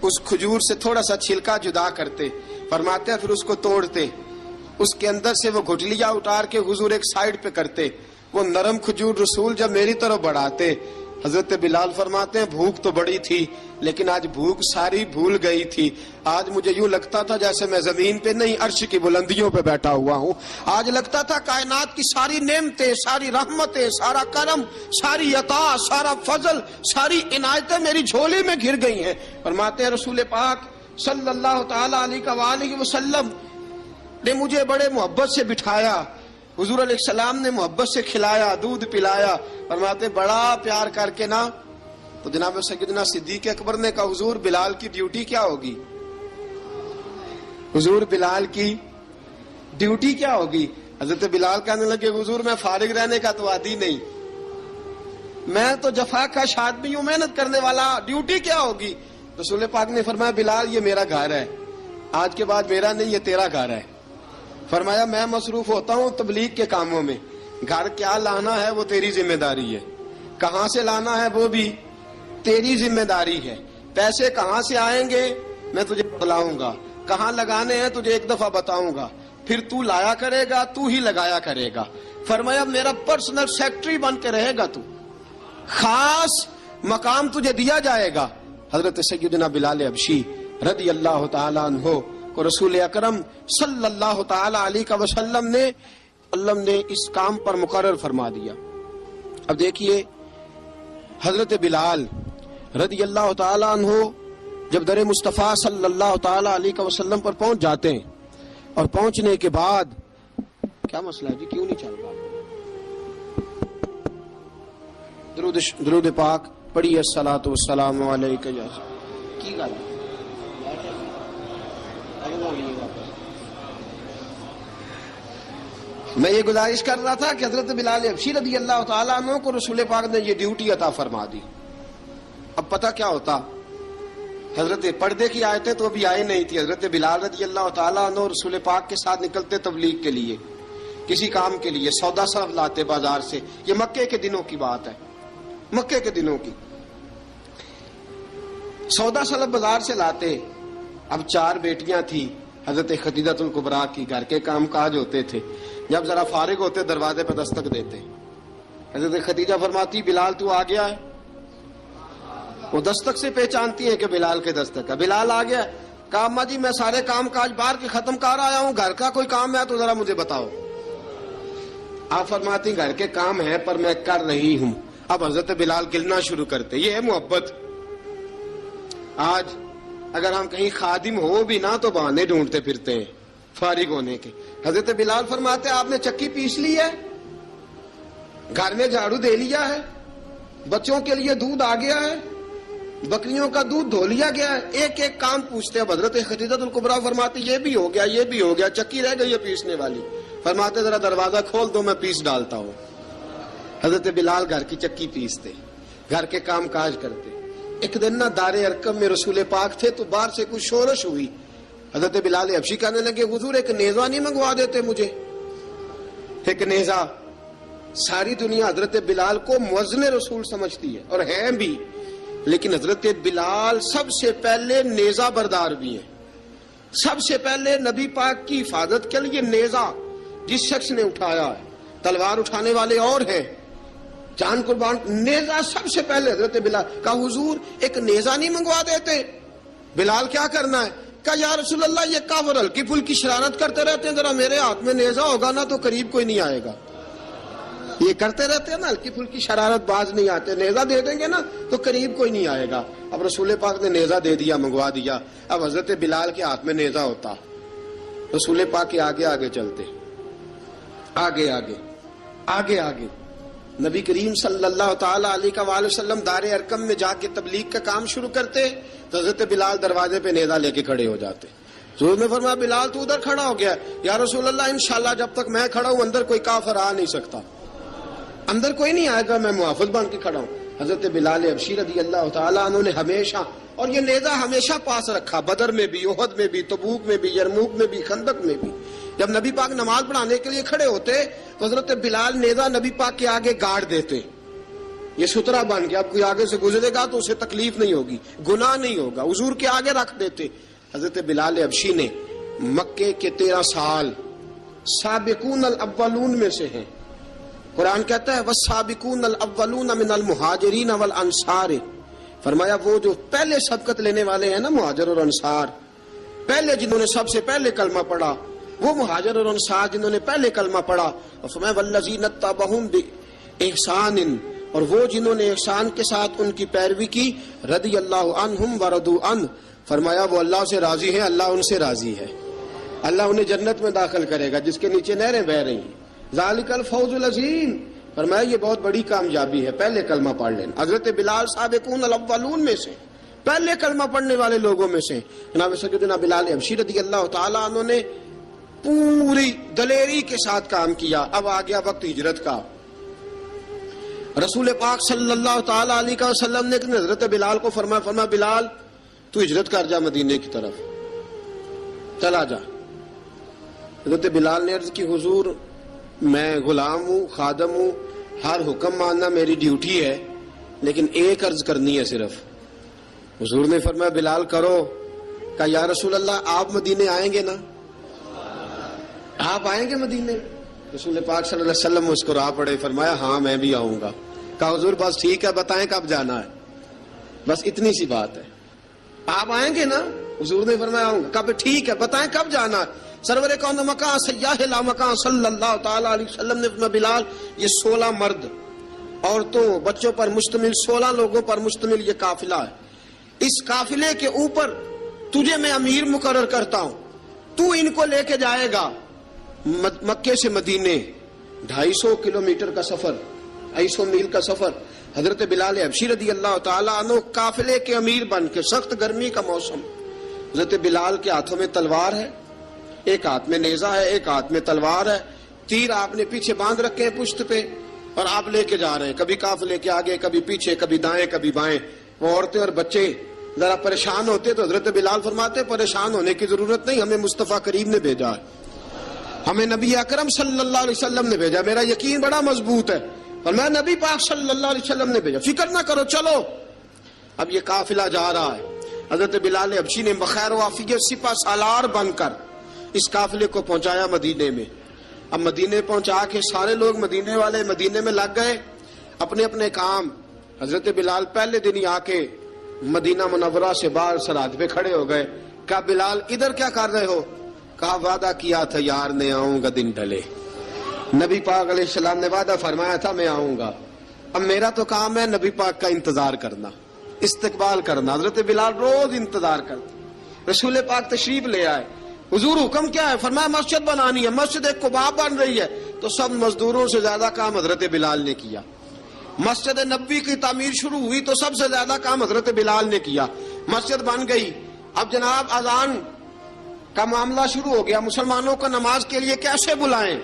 اس کھجور سے تھوڑا سا چھلکا جدا کرتے. فرماتے پھر اس کو توڑتے, اس کے اندر سے وہ گھٹلیاں اتار کے حضور ایک سائڈ پہ کرتے. وہ نرم کھجور رسول جب میری طرف بڑھاتے, حضرت بلال فرماتے ہیں بھوک تو بڑی تھی لیکن آج بھوک ساری بھول گئی تھی. آج مجھے یوں لگتا تھا جیسے میں زمین پہ نہیں عرش کی بلندیوں پہ بیٹھا ہوا ہوں. آج لگتا تھا کائنات کی ساری نعمتیں, ساری رحمتیں, سارا کرم, ساری عطا, سارا فضل, ساری عنایتیں میری جھولی میں گر گئی ہیں. فرماتے ہیں رسول پاک صلی اللہ تعالی علیہ وسلم نے مجھے بڑے محبت سے بٹھایا, حضور علیہ السلام نے محبت سے کھلایا, دودھ پلایا. فرماتے بڑا پیار کر کے نا تو جناب سیدنا صدیق اکبر نے کہا حضور بلال کی ڈیوٹی کیا ہوگی, حضور بلال کی ڈیوٹی کیا ہوگی. حضرت بلال کہنے لگے حضور میں فارغ رہنے کا تو عادی نہیں, میں تو جفا کش آدمی ہوں, محنت کرنے والا, ڈیوٹی کیا ہوگی. رسول پاک نے فرمایا بلال یہ میرا گھر ہے, آج کے بعد میرا نہیں یہ تیرا گھر ہے. فرمایا میں مصروف ہوتا ہوں تبلیغ کے کاموں میں, گھر کیا لانا ہے وہ تیری ذمہ داری ہے, کہاں سے لانا ہے وہ بھی تیری ذمہ داری ہے, پیسے کہاں سے آئیں گے میں تجھے بتلاؤں گا, کہاں لگانے ہیں تجھے ایک دفعہ بتاؤں گا, پھر تو لایا کرے گا, تو ہی لگایا کرے گا. فرمایا میرا پرسنل سیکٹری بن کے رہے گا, تو خاص مقام تجھے دیا جائے گا. حضرت سیدنا بلال حبشی رضی اللہ تعالیٰ عنہ کو رسول اکرم صلی اللہ تعالی علیہ وسلم نے اس کام پر مقرر فرما دیا. اب دیکھیے حضرت بلال رضی اللہ تعالی عنہ جب در مصطفیٰ صلی اللہ تعالی علیہ وسلم پر پہنچ جاتے ہیں, اور پہنچنے کے بعد کیا مسئلہ ہے جی, کیوں نہیں چل رہا؟ درود پاک پڑھیے الصلاۃ والسلام علیک. کی گل میں یہ گزارش کر رہا تھا کہ حضرت بلال حبشی رضی اللہ تعالیٰ عنہ کو رسول پاک نے یہ ڈیوٹی عطا فرما دی. اب پتہ کیا ہوتا, حضرت پردے کی آیتیں تو ابھی آئی نہیں تھی. حضرت بلال رضی اللہ تعالیٰ عنہ رسول پاک کے ساتھ نکلتے تبلیغ کے لیے, کسی کام کے لیے, سودا صرف لاتے بازار سے. یہ مکے کے دنوں کی بات ہے, مکے کے دنوں کی. سودا صرف بازار سے لاتے. اب 4 بیٹیاں تھیں حضرت خدیجہ الکبریٰ کی, گھر کے کام کاج ہوتے تھے. جب ذرا فارغ ہوتے دروازے پہ دستک دیتے. حضرت خدیجہ فرماتی بلال تو آ گیا ہے. وہ دستک سے پہچانتی ہیں کہ بلال کے دستک ہے, بلال آ گیا. کہا اماں جی میں سارے کام کاج باہر کے ختم کر آیا ہوں, گھر کا کوئی کام ہے تو ذرا مجھے بتاؤ. آپ فرماتی گھر کے کام ہے پر میں کر رہی ہوں. اب حضرت بلال گلنا شروع کرتے. یہ ہے محبت. آج اگر ہم کہیں خادم ہو بھی نہ تو بہانے ڈھونڈتے پھرتے ہیں فارغ ہونے کے. حضرت بلال فرماتے آپ نے چکی پیس لی ہے, گھر میں جھاڑو دے لیا ہے, بچوں کے لیے دودھ آ گیا ہے, بکریوں کا دودھ دھو لیا گیا ہے, ایک ایک کام پوچھتے. اب حضرت خدیجہ الکبریٰ فرماتی یہ بھی ہو گیا, یہ بھی ہو گیا, چکی رہ گئی ہے پیسنے والی. فرماتے ذرا دروازہ کھول دو میں پیس ڈالتا ہوں. حضرت بلال گھر کی چکی پیستے, گھر کے کام کاج کرتے. ایک دن نہ دار ارقم میں رسول پاک تھے تو باہر سے کچھ شورش ہوئی. حضرت بلال حبشی کہنے لگے حضور ایک نیزہ نہیں منگوا دیتے مجھے, ایک نیزہ. ساری دنیا حضرت بلال کو مؤذن رسول سمجھتی ہے اور ہیں بھی, لیکن حضرت بلال سب سے پہلے نیزہ بردار بھی ہیں. سب سے پہلے نبی پاک کی حفاظت کے لیے نیزہ جس شخص نے اٹھایا ہے تلوار اٹھانے والے اور ہیں، جان قربان. نیزہ سب سے پہلے حضرت بلال کا حضور ایک نیزہ نہیں منگوا دیتے؟ بلال کیا کرنا ہے؟ کہا یا رسول اللہ یہ کافر ہلکی پھلکی شرارت کرتے رہتے ہیں، ذرا میرے ہاتھ میں نیزہ ہوگا نا تو قریب کوئی نہیں آئے گا. یہ کرتے رہتے ہیں نا ہلکی پھلکی شرارت، باز نہیں آتے، نیزہ دے دیں گے نا تو قریب کوئی نہیں آئے گا. اب رسول پاک نے نیزہ دے دیا، منگوا دیا. اب حضرت بلال کے ہاتھ میں نیزہ ہوتا، رسول پاک کے آگے آگے چلتے، آگے آگے آگے آگے. نبی کریم صلی اللہ تعالی علیہ وآلہ وسلم دار ارقم میں جا کے تبلیغ کا کام شروع کرتے تو حضرت بلال دروازے پہ نیزہ لے کے کھڑے ہو جاتے. حضور نے فرمایا بلال تو ادھر کھڑا ہو گیا. یا رسول اللہ انشاءاللہ جب تک میں کھڑا ہوں اندر کوئی کافر آ نہیں سکتا، اندر کوئی نہیں آئے گا، میں محافظ بن کے کھڑا ہوں. حضرت بلال حبشی رضی اللہ تعالیٰ عنہ نے ہمیشہ، اور یہ نیزہ ہمیشہ پاس رکھا، بدر میں بھی، احد میں بھی، تبوک میں بھی، یرموک میں بھی، خندق میں بھی. جب نبی پاک نماز پڑھانے کے لیے کھڑے ہوتے تو حضرت بلال نیزہ نبی پاک کے آگے گاڑ دیتے. یہ سترا بن گیا، اب کوئی آگے سے گزرے گا تو اسے تکلیف نہیں ہوگی، گناہ نہیں ہوگا، حضور کے آگے رکھ دیتے. حضرت بلال حبشی نے مکے کے 13 سال سابقون الاولون میں سے ہیں. قرآن کہتا ہے والسابقون الاولون من المہاجرین والانصار، فرمایا وہ جو پہلے سبقت لینے والے ہیں نا مہاجر اور انصار، پہلے جنہوں نے سب سے پہلے کلمہ پڑھا، وہ مہاجر اور انصار جنہوں نے پہلے کلمہ پڑھا. اور فرمایا والذین اتبعوہم باحسان، اور وہ جنہوں نے احسان کے ساتھ ان کی پیروی کی، رضی اللہ عنہم ورضوا عنہ، فرمایا وہ اللہ سے راضی ہیں، اللہ ان سے راضی ہے، اللہ انہیں جنت میں داخل کرے گا جس کے نیچے نہریں بہ رہی ہیں. ذالک الفوز العظیم، فرمایا یہ بہت بڑی کامیابی ہے پہلے کلمہ پڑھ لینا. حضرت بلال سابقون الاولون میں سے، پہلے کلمہ پڑھنے والے لوگوں میں سے. جناب سیدنا بلال حبشی رضی اللہ تعالیٰ عنہ نے پوری دلیری کے ساتھ کام کیا. اب آ گیا وقت ہجرت کا. رسول پاک صلی اللہ تعالی علیہ وسلم نے حضرت بلال کو فرمایا بلال تو ہجرت کر جا مدینے کی طرف، چلا جا. حضرت بلال نے عرض کی حضور میں غلام ہوں، خادم ہوں، ہر حکم ماننا میری ڈیوٹی ہے، لیکن ایک عرض کرنی ہے صرف. حضور نے فرمایا بلال کرو. کہا یا رسول اللہ آپ مدینے آئیں گے نا؟ آپ آئیں گے مدینے؟ رسول پاک صلی اللہ علیہ وسلم مسکرا پڑے، فرمایا ہاں میں بھی آؤں گا. کہا حضور بس ٹھیک ہے، بتائیں کب جانا ہے، بس اتنی سی بات ہے. آپ آئیں گے نا؟ حضور نے فرمایا آؤں گا. کہا ٹھیک ہے بتائیں کب جانا ہے. سرور کون مکان سیاح لا مکان صلی اللہ تعالی علیہ وسلم نے فرمایا بلال یہ 16 مرد عورتوں بچوں پر مشتمل، 16 لوگوں پر مشتمل یہ قافلہ ہے. اس قافلے کے اوپر تجھے میں امیر مقرر کرتا ہوں، تو ان کو لے کے جائے گا مکے سے مدینے. 250 کلومیٹر کا سفر، 250 میل کا سفر. حضرت بلال حبشی رضی اللہ تعالیٰ عنہ قافلے کے امیر بن کے، سخت گرمی کا موسم، حضرت بلال کے ہاتھوں میں تلوار ہے، ایک ہاتھ میں نیزہ ہے، ایک ہاتھ میں تلوار ہے. تیر آپ نے پیچھے باندھ رکھے ہیں پشت پہ اور آپ لے کے جا رہے ہیں، کبھی قافلے کے آگے، کبھی پیچھے، کبھی دائیں کبھی بائیں. وہ عورتیں اور بچے ذرا پریشان ہوتے تو حضرت بلال فرماتے پریشان ہونے کی ضرورت نہیں، ہمیں مصطفیٰ کریم نے بھیجا ہے، ہمیں نبی اکرم صلی اللہ علیہ وسلم نے بھیجا، میرا یقین بڑا مضبوط ہے اور میں نبی پاک صلی اللہ علیہ وسلم نے بھیجا، فکر نہ کرو چلو. اب یہ قافلہ جا رہا ہے. حضرت بلال حبشی نے بخیر و عافیت سپہ سالار بن کر اس قافلے کو پہنچایا مدینے میں. اب مدینے پہنچا کے سارے لوگ مدینے والے مدینے میں لگ گئے اپنے اپنے کام. حضرت بلال پہلے دن ہی آ کے مدینہ منورہ سے باہر سرحد پہ کھڑے ہو گئے. کہا بلال ادھر کیا کر رہے ہو؟ کہا وعدہ کیا تھا یار نے آؤں گا دن ڈھلے، نبی پاک علیہ السلام نے وعدہ فرمایا تھا میں آؤں گا. اب میرا تو کام ہے نبی پاک کا انتظار کرنا، استقبال کرنا. حضرت بلال روز انتظار کرتے. رسول پاک تشریف لے آئے. حضور حکم کیا ہے؟ فرمایا مسجد بنانی ہے. مسجد ایک قباء بن رہی ہے. تو سب مزدوروں سے زیادہ کام حضرت بلال نے کیا. مسجد نبوی کی تعمیر شروع ہوئی تو سب سے زیادہ کام حضرت بلال نے کیا. مسجد بن گئی. اب جناب اذان کا معاملہ شروع ہو گیا. مسلمانوں کو نماز کے لیے کیسے بلائیں؟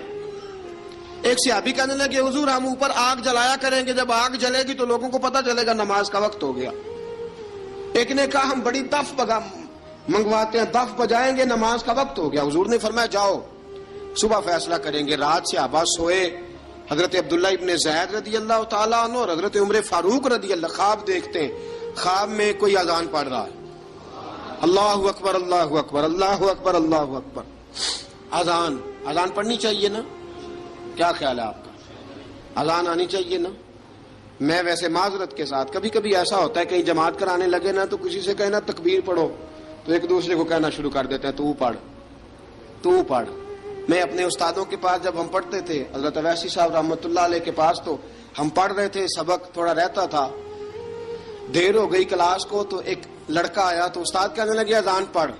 ایک صحابی کہنے لگے حضور ہم اوپر آگ جلایا کریں گے، جب آگ جلے گی تو لوگوں کو پتہ چلے گا نماز کا وقت ہو گیا. ایک نے کہا ہم بڑی دف منگواتے ہیں، دف بجائیں گے، نماز کا وقت ہو گیا. حضور نے فرمایا جاؤ صبح فیصلہ کریں گے. رات سے صحابہ سوئے. حضرت عبداللہ ابن زید رضی اللہ تعالیٰ عنہ اور حضرت عمر فاروق رضی اللہ خواب دیکھتے ہیں. خواب میں کوئی اذان پڑھ رہا ہے، اللہ اکبر اللہ اکبر اللہ اکبر اللہ اکبر. اذان پڑھنی چاہیے نا؟ کیا خیال ہے آپ کا؟ اذان آنی چاہیے نا. میں ویسے معذرت کے ساتھ کبھی کبھی ایسا ہوتا ہے کہیں جماعت کرانے لگے نا تو کسی سے کہنا تکبیر پڑھو تو ایک دوسرے کو کہنا شروع کر دیتے ہیں تو پڑھ. میں اپنے استادوں کے پاس جب ہم پڑھتے تھے حضرت اویسی صاحب رحمۃ اللہ علیہ کے پاس تو ہم پڑھ رہے تھے, سبق تھوڑا رہتا تھا, دیر ہو گئی کلاس کو تو ایک لڑکا آیا تو استاد کہنے لگے اذان پڑھ.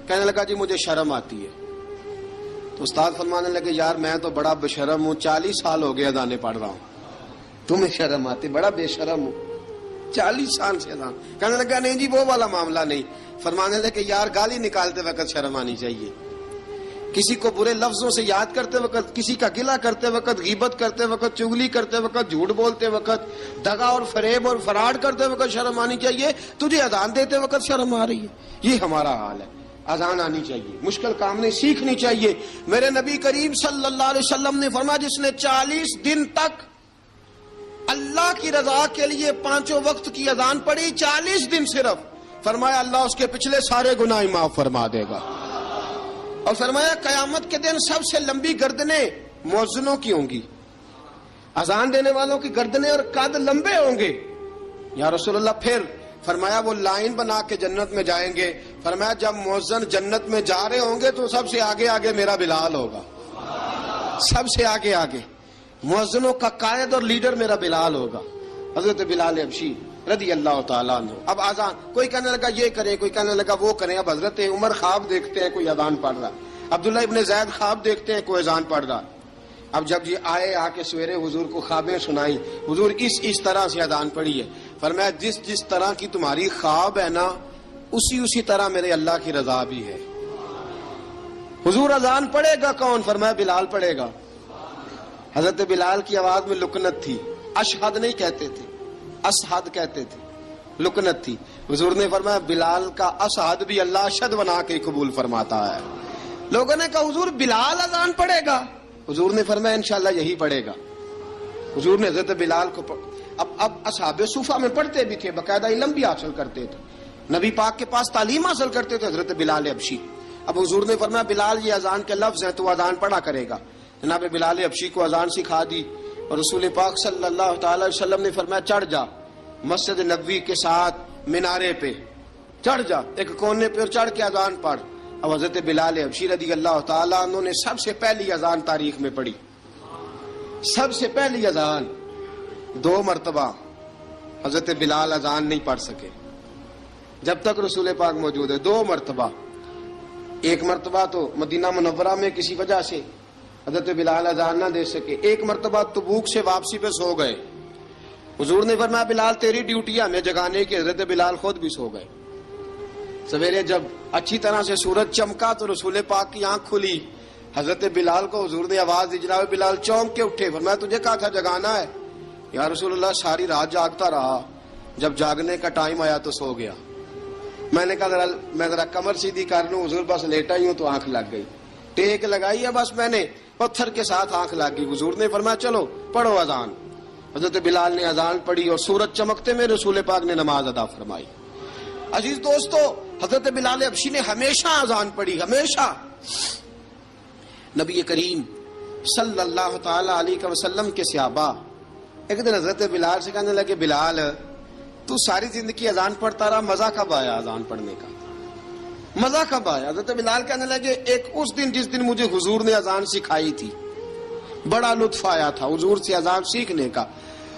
کہنے لگا جی مجھے شرم آتی ہے. تو استاد فرمانے لگے یار میں تو بڑا بے شرم ہوں, 40 سال ہو گئے اذانیں پڑھ رہا ہوں, تمہیں شرم آتی؟ بڑا بے شرم ہوں, 40 سال سے اذان. کہنے لگا نہیں جی وہ والا معاملہ نہیں. فرمانے لگے یار گالی نکالتے وقت شرم آنی چاہیے, کسی کو برے لفظوں سے یاد کرتے وقت, کسی کا گلہ کرتے وقت, غیبت کرتے وقت, چغلی کرتے وقت, جھوٹ بولتے وقت, دغا اور فریب اور فراڈ کرتے وقت شرم آنی چاہیے. تجھے اذان دیتے وقت شرم آ رہی ہے. یہ ہمارا حال ہے. اذان آنی چاہیے, مشکل کام نہیں, سیکھنی چاہیے. میرے نبی کریم صلی اللہ علیہ وسلم نے فرمایا جس نے 40 دن تک اللہ کی رضا کے لیے 5 وقت کی اذان پڑھی, 40 دن صرف, فرمایا اللہ اس کے پچھلے سارے گناہ معاف فرما دے گا. اور فرمایا قیامت کے دن سب سے لمبی گردنیں مؤذنوں کی ہوں گی, اذان دینے والوں کی گردنیں اور قد لمبے ہوں گے. یا رسول اللہ پھر؟ فرمایا وہ لائن بنا کے جنت میں جائیں گے. فرمایا جب مؤذن جنت میں جا رہے ہوں گے تو سب سے آگے آگے میرا بلال ہوگا, سب سے آگے آگے مؤذنوں کا قائد اور لیڈر میرا بلال ہوگا, حضرت بلال حبشی رضی اللہ تعالیٰ عنہ. اب آزان کوئی کہنے لگا یہ کریں, کوئی کہنے لگا وہ کریں. اب حضرت عمر خواب دیکھتے ہیں کوئی اذان پڑھ رہا, عبداللہ ابن زید خواب دیکھتے ہیں کوئی اذان پڑھ رہا. اب جب یہ آئے آ کے سویرے حضور کو خوابیں سنائی, حضور اس طرح سے اذان پڑھی ہے. فرمایا جس طرح کی تمہاری خواب ہے نا اسی طرح میرے اللہ کی رضا بھی ہے. حضور اذان پڑھے گا کون؟ فرمایا بلال پڑھے گا. حضرت بلال کی آواز میں لکنت تھی, اشہد نہیں کہتے تھے, اسحد کہتے تھے, لکنت تھی. حضور نے فرمایا بلال کا اسحد بھی اللہ اشہد بنا کے قبول فرماتا ہے. لوگوں نے کہا حضور بلال اذان پڑھے گا؟ حضور نے فرمایا انشاءاللہ یہی پڑھے گا. حضور نے حضرت بلال کو اب اصحاب صوفہ میں پڑھتے بھی تھے, باقاعدہ علم بھی حاصل کرتے تھے, نبی پاک کے پاس تعلیم حاصل کرتے تھے, حضرت بلال حبشی. اب حضور نے فرمایا بلال یہ اذان کے لفظ ہیں تو اذان پڑھا کرے گا. جناب بلال حبشی کو اذان سکھا دی اور رسول پاک صلی اللہ تعالی علیہ وسلم نے فرمایا چڑھ جا مسجد نبوی کے ساتھ مینارے پہ, چڑھ جا ایک کونے پہ اور چڑھ کے اذان پڑھ. اب حضرت بلال حبشی رضی اللہ تعالیٰ عنہ نے سب سے پہلی اذان تاریخ میں پڑھی, سب سے پہلی اذان. 2 مرتبہ حضرت بلال اذان نہیں پڑھ سکے جب تک رسول پاک موجود ہے. 2 مرتبہ, ایک مرتبہ تو مدینہ منورہ میں کسی وجہ سے حضرت بلال اذان نہ دے سکے, ایک مرتبہ تبوک سے واپسی پہ سو گئے. حضور نے فرمایا بلال تیری ڈیوٹی ہے ہمیں جگانے کی. حضرت بلال خود بھی سو گئے. سویرے جب اچھی طرح سے سورج چمکا تو رسول پاک کی آنکھ کھلی. حضرت بلال کو حضور نے آواز دی, جناب بلال چونک کے اٹھے. فرمایا تجھے کہا تھا جگانا ہے. یا رسول اللہ ساری رات جاگتا رہا, جب جاگنے کا ٹائم آیا تو سو گیا. میں نے کہا میں ذرا کمر سیدھی کر لوں. حضور بس لیٹا ہی ہوں تو آنکھ لگ گئی, ٹیک لگائی ہے بس میں نے, پتھر کے ساتھ آنکھ لگ گئی. حضور نے فرمایا چلو پڑھو اذان. حضرت بلال نے اذان پڑھی اور سورج چمکتے میں رسول پاک نے نماز ادا فرمائی. عزیز دوستو حضرت بلال حبشی نے ہمیشہ اذان پڑھی, ہمیشہ. نبی کریم صلی اللہ تعالی علیہ وسلم کے صحابہ ایک دن حضرت بلال سے کہنے لگے بلال تو ساری زندگی اذان پڑھتا رہا, مزہ کب آیا اذان پڑھنے کا, مزہ کب آیا؟ حضرت بلال کہنے لگے ایک اس دن جس دن مجھے حضور نے اذان سکھائی تھی بڑا لطف آیا تھا حضور سے اذان سیکھنے کا.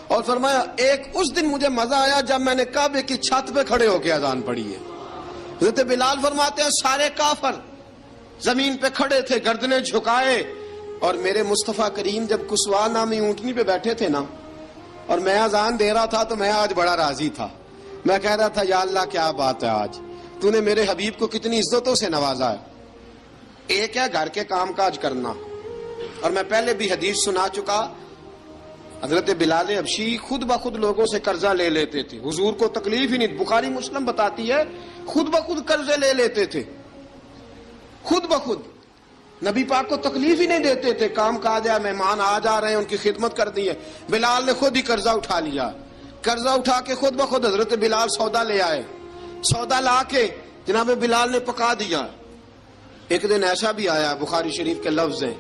اور فرمایا ایک اس دن مجھے مزہ آیا جب میں نے کعبے کی چھت پہ کھڑے ہو کے اذان پڑھی ہے. حضرت بلال فرماتے ہیں سارے کافر زمین پہ کھڑے تھے گردنیں جھکائے, اور میرے مصطفیٰ کریم جب کسوا نامی اونٹنی پہ بیٹھے تھے نا اور میں اذان دے رہا تھا تو میں آج بڑا راضی تھا. میں کہہ رہا تھا یا اللہ کیا بات ہے, آج تو نے میرے حبیب کو کتنی عزتوں سے نوازا ہے. ایک ہے گھر کے کام کاج کرنا, اور میں پہلے بھی حدیث سنا چکا, حضرت بلال حبشی خود بخود لوگوں سے قرضہ لے لیتے تھے, حضور کو تکلیف ہی نہیں. بخاری مسلم بتاتی ہے خود بخود قرضے لے لیتے تھے, خود بخود. نبی پاک کو تکلیف ہی نہیں دیتے تھے, کام کاج ہے, مہمان آ جا رہے ہیں ان کی خدمت کر دی ہے. بلال نے خود ہی قرضہ اٹھا لیا, قرضہ اٹھا کے خود بخود حضرت بلال سودا لے آئے, سودا لا کے جناب بلال نے پکا دیا. ایک دن ایسا بھی آیا بخاری شریف کے لفظ ہیں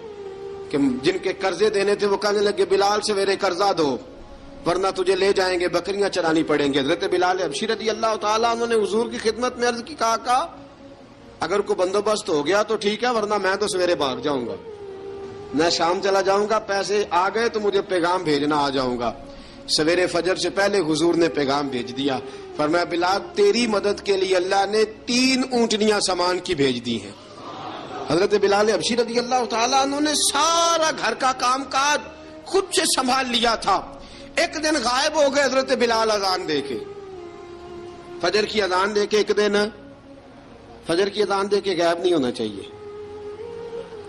کہ کہ جن کے قرضے دینے تھے وہ کہنے لگے بلال سویرے قرضہ دو ورنہ تجھے لے جائیں گے، بکریاں چرانی پڑیں گے۔ حضرت بلال حبشی رضی اللہ تعالیٰ انہوں نے حضور کی خدمت میں عرض کی، کہا اگر کوئی بندوبست ہو گیا تو ٹھیک ہے، ورنہ میں تو سویرے بھاگ جاؤں گا، میں شام چلا جاؤں گا، پیسے آ گئے تو مجھے پیغام بھیجنا، آ جاؤں گا۔ سویرے فجر سے پہلے حضور نے پیغام بھیج دیا، فرمایا بلال تیری مدد کے لیے اللہ نے 3 اونٹنیاں سامان کی بھیج دی ہیں۔ حضرت بلال حبشی رضی اللہ تعالیٰ انہوں نے سارا گھر کا کام کاج خود سے سنبھال لیا تھا۔ ایک دن غائب ہو گئے حضرت بلال اذان دے کے، فجر کی اذان دے کے، ایک دن فجر کی اذان دے کے غائب نہیں ہونا چاہیے،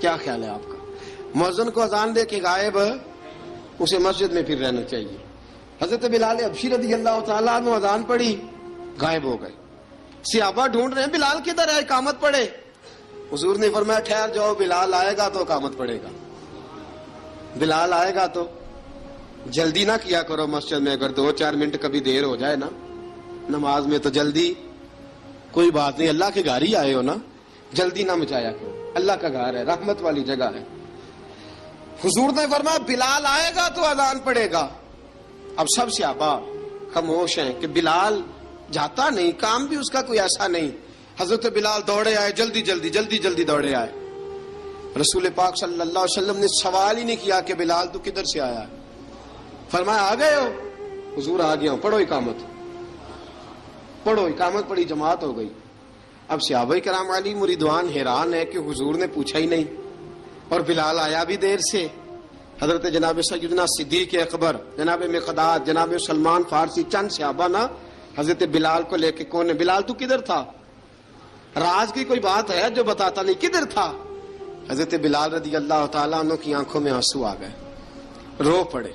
کیا خیال ہے آپ کا؟ مؤذن کو اذان دے کے غائب اسے مسجد میں پھر رہنا چاہیے۔ حضرت بلال حبشی رضی اللہ تعالیٰ عنہ اذان پڑھی، غائب ہو گئے، صحابہ ڈھونڈ رہے ہیں بلال کدھر ہے، اقامت پڑھے۔ حضور نے فرمایا ٹھہر جاؤ، بلال آئے گا تو اقامت پڑھے گا، بلال آئے گا تو جلدی نہ کیا کرو مسجد میں، اگر 2-4 منٹ کبھی دیر ہو جائے نا نماز میں تو جلدی کوئی بات نہیں، اللہ کے گھر ہی آئے ہو نا، جلدی نہ مچایا کرو، اللہ کا گھر ہے، رحمت والی جگہ ہے۔ حضور نے فرمایا بلال آئے گا تو اذان پڑے گا۔ اب سب صحابہ خاموش ہیں کہ بلال جاتا نہیں، کام بھی اس کا کوئی ایسا نہیں۔ حضرت بلال دوڑے آئے، جلدی جلدی دوڑے آئے۔ رسول پاک صلی اللہ علیہ وسلم نے سوال ہی نہیں کیا کہ بلال تو کدھر سے آیا ہے، فرمایا آ گئے ہو؟ حضور آ گیا ہوں، پڑھو اقامت، پڑھو اقامت پڑھی، جماعت ہو گئی۔ اب صحابہ کرام علی مریدوان حیران ہے کہ حضور نے پوچھا ہی نہیں اور بلال آیا بھی دیر سے۔ حضرت جناب سیدنا صدیق اکبر، جناب مقداد، جناب سلمان فارسی، چند صحابہ نا حضرت بلال کو لے کے، کون ہے بلال تو کدھر تھا؟ راز کی کوئی بات ہے جو بتاتا نہیں، کدھر تھا؟ حضرت بلال رضی اللہ تعالیٰ عنہ کی آنکھوں میں آنسو آ گئے، رو پڑے۔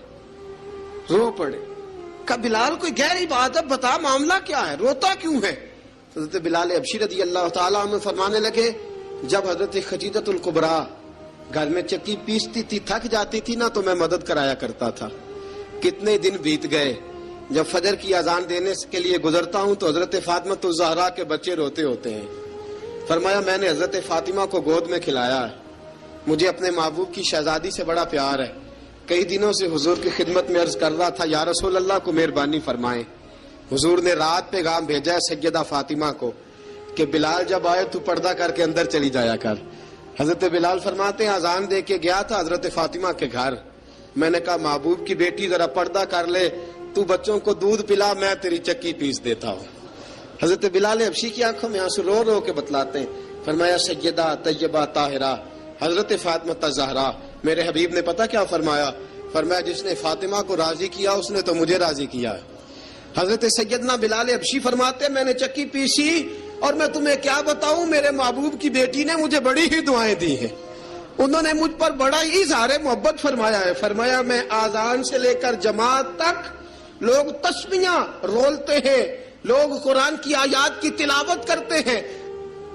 کہ بلال کوئی گہری بات ہے، بتا معاملہ کیا ہے، روتا کیوں ہے؟ حضرت بلال حبشی رضی اللہ تعالیٰ عنہ فرمانے لگے جب حضرت خدیجۃ الکبریٰ گھر میں چکی پیستی تھی، تھک جاتی تھی نا تو میں مدد کرایا کرتا تھا۔ کتنے دن بیت گئے، جب فجر کی اذان دینے کے لیے گزرتا ہوں تو حضرت فاطمہ الزہرا کے بچے روتے ہوتے ہیں۔ فرمایا میں نے حضرت فاطمہ کو گود میں کھلایا ہے، مجھے اپنے محبوب کی شہزادی سے بڑا پیار ہے۔ کئی دنوں سے حضور کی خدمت میں عرض کر رہا تھا یا رسول اللہ کو مہربانی فرمائیں۔ حضور نے رات پیغام بھیجا ہے سیدہ فاطمہ کو کہ بلال جب آئے تو پردہ کر کے اندر چلی جایا کر۔ حضرت بلال فرماتے ہیں اذان دے کے گیا تھا حضرت فاطمہ کے گھر، میں نے کہا محبوب کی بیٹی ذرا پردہ کر لے، تو بچوں کو دودھ پلا، میں تیری چکی پیس دیتا ہوں۔ حضرت بلال حبشی کی آنکھوں میں آنسو رو رو کے بتلاتے ہیں، فرمایا سیدہ طیبہ طاہرہ حضرت فاطمہ الزہرا، میرے حبیب نے پتہ کیا فرمایا؟ فرمایا جس نے فاطمہ کو راضی کیا اس نے تو مجھے راضی کیا ہے۔ حضرت سیدنا بلال حبشی فرماتے میں نے چکی پیسی اور میں تمہیں کیا بتاؤں، میرے محبوب کی بیٹی نے مجھے بڑی ہی دعائیں دی ہیں، انہوں نے مجھ پر بڑا ہی اظہار محبت فرمایا ہے۔ فرمایا میں آذان سے لے کر جماعت تک لوگ تسبیحاں رولتے ہیں، لوگ قرآن کی آیات کی تلاوت کرتے ہیں،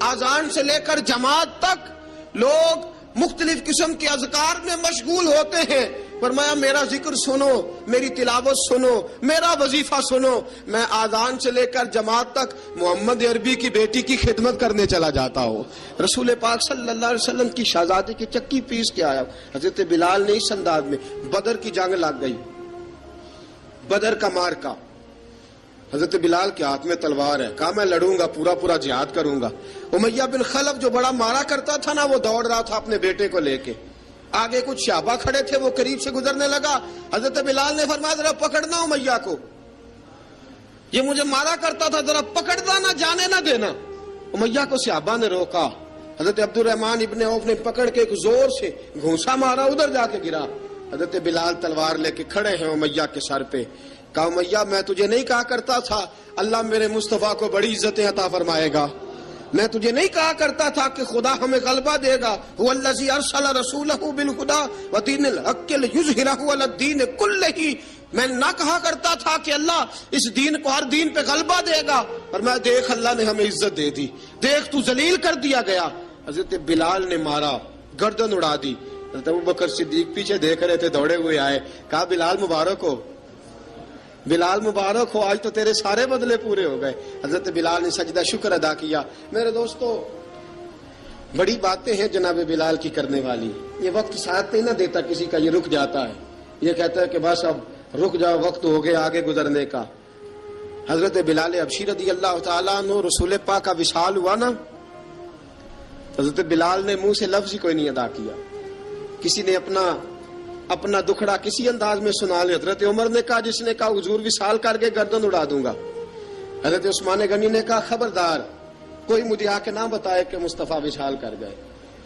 آذان سے لے کر جماعت تک لوگ مختلف قسم کے اذکار میں مشغول ہوتے ہیں۔ فرمایا میرا ذکر سنو، میری تلاوت سنو، میرا وظیفہ سنو، میں آذان سے لے کر جماعت تک محمد عربی کی بیٹی کی خدمت کرنے چلا جاتا ہوں۔ رسول پاک صلی اللہ علیہ وسلم کی شہزادی کی چکی پیس کے آیا۔ حضرت بلال نے اس انداز میں، بدر کی جنگ لگ گئی، بدر کا مارکا، حضرت بلال کے ہاتھ میں تلوار ہے، کہا میں لڑوں گا، پورا جہاد کروں گا۔ امیہ بن خلف جو بڑا مارا کرتا تھا نا، وہ دوڑ رہا تھا اپنے بیٹے کو لے کے، آگے کچھ صحابہ کھڑے تھے، وہ قریب سے گزرنے لگا، حضرت بلال نے فرمایا ذرا پکڑنا امیہ کو، یہ مجھے مارا کرتا تھا، ذرا پکڑنا، نہ جانے نہ دینا۔ امیہ کو صحابہ نے روکا، حضرت عبد الرحمن ابن عوف نے پکڑ کے ایک زور سے گھونسا مارا، ادھر جا کے گرا۔ حضرت بلال تلوار لے کے کھڑے ہیں امیہ کے سر پہ، کہا امیہ میں تجھے نہیں کہا کرتا تھا اللہ میرے مصطفیٰ کو بڑی عزتیں عطا فرمائے گا، میں تجھے نہیں کہا کرتا تھا کہ خدا ہمیں غلبہ دے گا، هو الذی ارسل رسولہ بالہدی ودین الحق لیظہرہ علی الدین کلہ، میں نہ کہا کرتا تھا کہ اللہ اس دین کو ہر دین پہ غلبہ دے گا، اور میں دیکھ اللہ نے ہمیں عزت دے دی، دیکھ تو ذلیل کر دیا گیا۔ حضرت بلال نے مارا، گردن اڑا دی۔ حضرت ابوبکر صدیق پیچھے دیکھ رہے تھے، دوڑے ہوئے آئے، کہا بلال مبارک ہو، بلال مبارک ہو، آج تو تیرے سارے بدلے پورے ہو گئے۔ حضرت بلال نے سجدہ شکر ادا کیا۔ میرے دوستو بڑی باتیں ہیں جناب بلال کی کرنے والی. یہ وقت ساتھ نہیں نہ دیتا کسی کا, یہ رک جاتا ہے, یہ کہتا ہے کہ بس اب رک جاؤ, وقت ہو گیا آگے گزرنے کا. حضرت بلال حبشی رضی اللہ تعالیٰ عنہ رسول پاک کا وصال ہوا نا, حضرت بلال نے منہ سے لفظ ہی کوئی نہیں ادا کیا. کسی نے اپنا دکھڑا کسی انداز میں سنا لیا. حضرت عمر نے کہا, جس نے کہا حضور وصال کر کے گردن اڑا دوں گا. حضرت عثمان غنی نے کہا خبردار کوئی مجھے آ کے نہ بتائے کہ مصطفیٰ وصال کر گئے.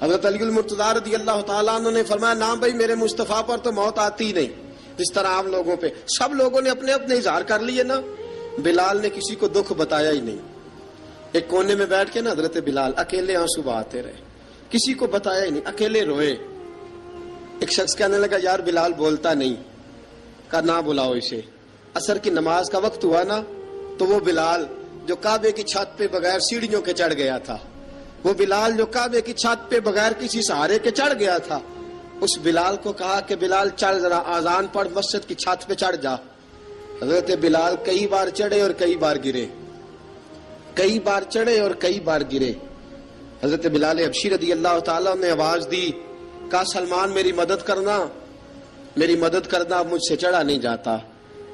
حضرت علی المرتضیٰ رضی اللہ تعالیٰ عنہ نے فرمایا نہ بھائی میرے مصطفیٰ پر تو موت آتی ہی نہیں جس طرح عام لوگوں پہ. سب لوگوں نے اپنے اپنے اظہار کر لیے نا, بلال نے کسی کو دکھ بتایا ہی نہیں. ایک کونے میں بیٹھ کے نا حضرت بلال اکیلے آنسو بہاتے رہے, کسی کو بتایا ہی نہیں, اکیلے روئے. ایک شخص کہنے لگا یار بلال بولتا نہیں. کہا نہ بلاؤ اسے. عصر کی نماز کا وقت ہوا نا تو وہ بلال جو کعبے کی چھت پہ بغیر سیڑھیوں کے چڑھ گیا تھا, وہ بلال جو کعبے کی چھت پہ بغیر کسی سہارے کے چڑھ گیا تھا, اس بلال کو کہا کہ بلال چل ذرا آذان پڑھ مسجد کی چھت پہ چڑھ جا. حضرت بلال کئی بار چڑھے اور کئی بار گرے, کئی بار چڑھے اور کئی بار گرے. حضرت بلال حبشی رضی اللہ تعالیٰ نے آواز دی, کہا سلمان میری مدد کرنا, میری مدد کرنا, اب مجھ سے چڑھا نہیں جاتا,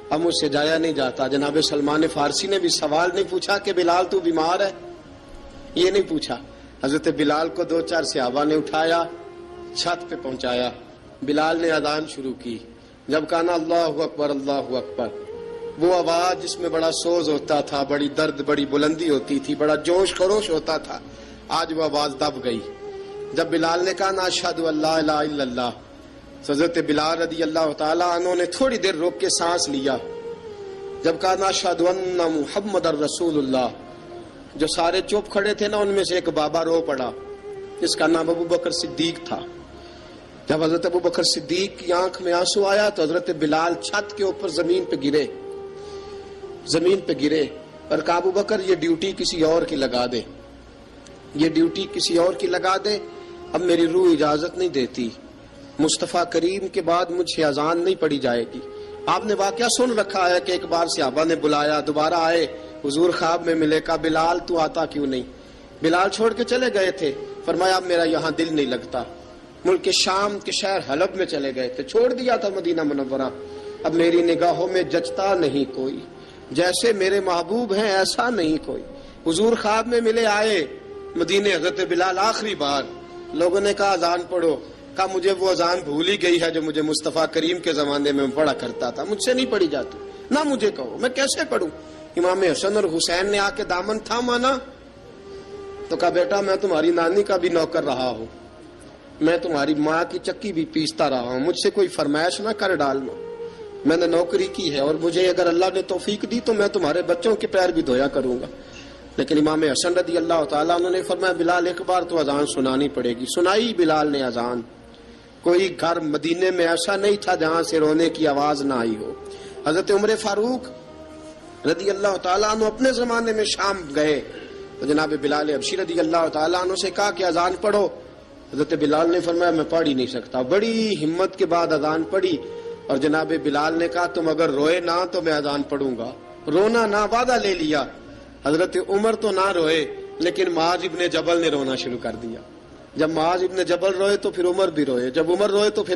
اب مجھ سے جایا نہیں جاتا. جناب سلمان فارسی نے بھی سوال نہیں پوچھا کہ بلال تو بیمار ہے, یہ نہیں پوچھا. حضرت بلال کو 2-4 صحابہ نے اٹھایا, چھت پہ پہنچایا. بلال نے اذان شروع کی. جب کہا نا اللہ اکبر اللہ اکبر, وہ آواز جس میں بڑا سوز ہوتا تھا, بڑی درد, بڑی بلندی ہوتی تھی, بڑا جوش خروش ہوتا تھا, آج وہ آواز دب گئی. جب بلال نے کہا نا اشہد ان لا الہ الا اللہ, حضرت بلال رضی اللہ تعالیٰ عنہ نے تھوڑی دیر روک کے سانس لیا. جب کہا نا اشہد ان محمد الرسول اللہ, جو سارے چپ کھڑے تھے نا ان میں سے ایک بابا رو پڑا جس کا نام ابو بکر صدیق تھا. جب حضرت ابو بکر صدیق کی آنکھ میں آنسو آیا تو حضرت بلال چھت کے اوپر زمین پہ گرے, زمین پہ گرے اور کہا ابو بکر یہ ڈیوٹی کسی اور کی لگا دے, یہ ڈیوٹی کسی اور کی لگا دے, اب میری روح اجازت نہیں دیتی, مصطفیٰ کریم کے بعد مجھ سے اذان نہیں پڑھی جائے گی. آپ نے واقعہ سن رکھا ہے کہ ایک بار صحابہ نے بلایا, دوبارہ آئے, حضور خواب میں ملے, کہا بلال تو آتا کیوں نہیں. بلال چھوڑ کے چلے گئے تھے, فرمایا اب میرا یہاں دل نہیں لگتا. ملک شام کے شہر حلب میں چلے گئے تھے, چھوڑ دیا تھا مدینہ منورہ, اب میری نگاہوں میں جچتا نہیں کوئی, جیسے میرے محبوب ہیں ایسا نہیں کوئی. حضور خواب میں ملے, آئے مدینے. حضرت بلال آخری بار, لوگوں نے کہا اذان پڑھو, کہا مجھے وہ اذان بھول ہی گئی ہے جو مجھے مصطفیٰ کریم کے زمانے میں پڑھا کرتا تھا, مجھ سے نہیں پڑھی جاتی, نہ مجھے کہو میں کیسے پڑھوں. امام حسن اور حسین نے آ کے دامن تھاما نا تو کہا بیٹا میں تمہاری نانی کا بھی نوکر رہا ہوں, میں تمہاری ماں کی چکی بھی پیستا رہا ہوں, مجھ سے کوئی فرمائش نہ کر ڈالنا, میں نے نوکری کی ہے اور مجھے اگر اللہ نے توفیق دی تو میں تمہارے بچوں کے پیر بھی دھویا کروں گا. لیکن امام حسن رضی اللہ تعالیٰ عنہ نے فرمایا بلال ایک بار تو اذان سنانی پڑے گی. سنائی بلال نے اذان. کوئی گھر مدینے میں ایسا نہیں تھا جہاں سے رونے کی آواز نہ آئی ہو. حضرت عمر فاروق رضی اللہ تعالیٰ عنہ اپنے زمانے میں شام گئے تو جناب بلال حبشی رضی اللہ تعالیٰ عنہ سے کہا کہ اذان پڑھو. حضرت بلال نے فرمایا میں پڑھ ہی نہیں سکتا. بڑی ہمت کے بعد اذان پڑھی اور جناب بلال نے کہا تم اگر روئے نہ تو میں اذان پڑھوں گا. رونا نہ, وعدہ لے لیا. حضرت عمر تو نہ روئے لیکن معاذ ابن جبل نے رونا شروع کر دیا. جب معاذ ابن جبل روئے تو پھر عمر بھی روئے, جب عمر روئے تو پھر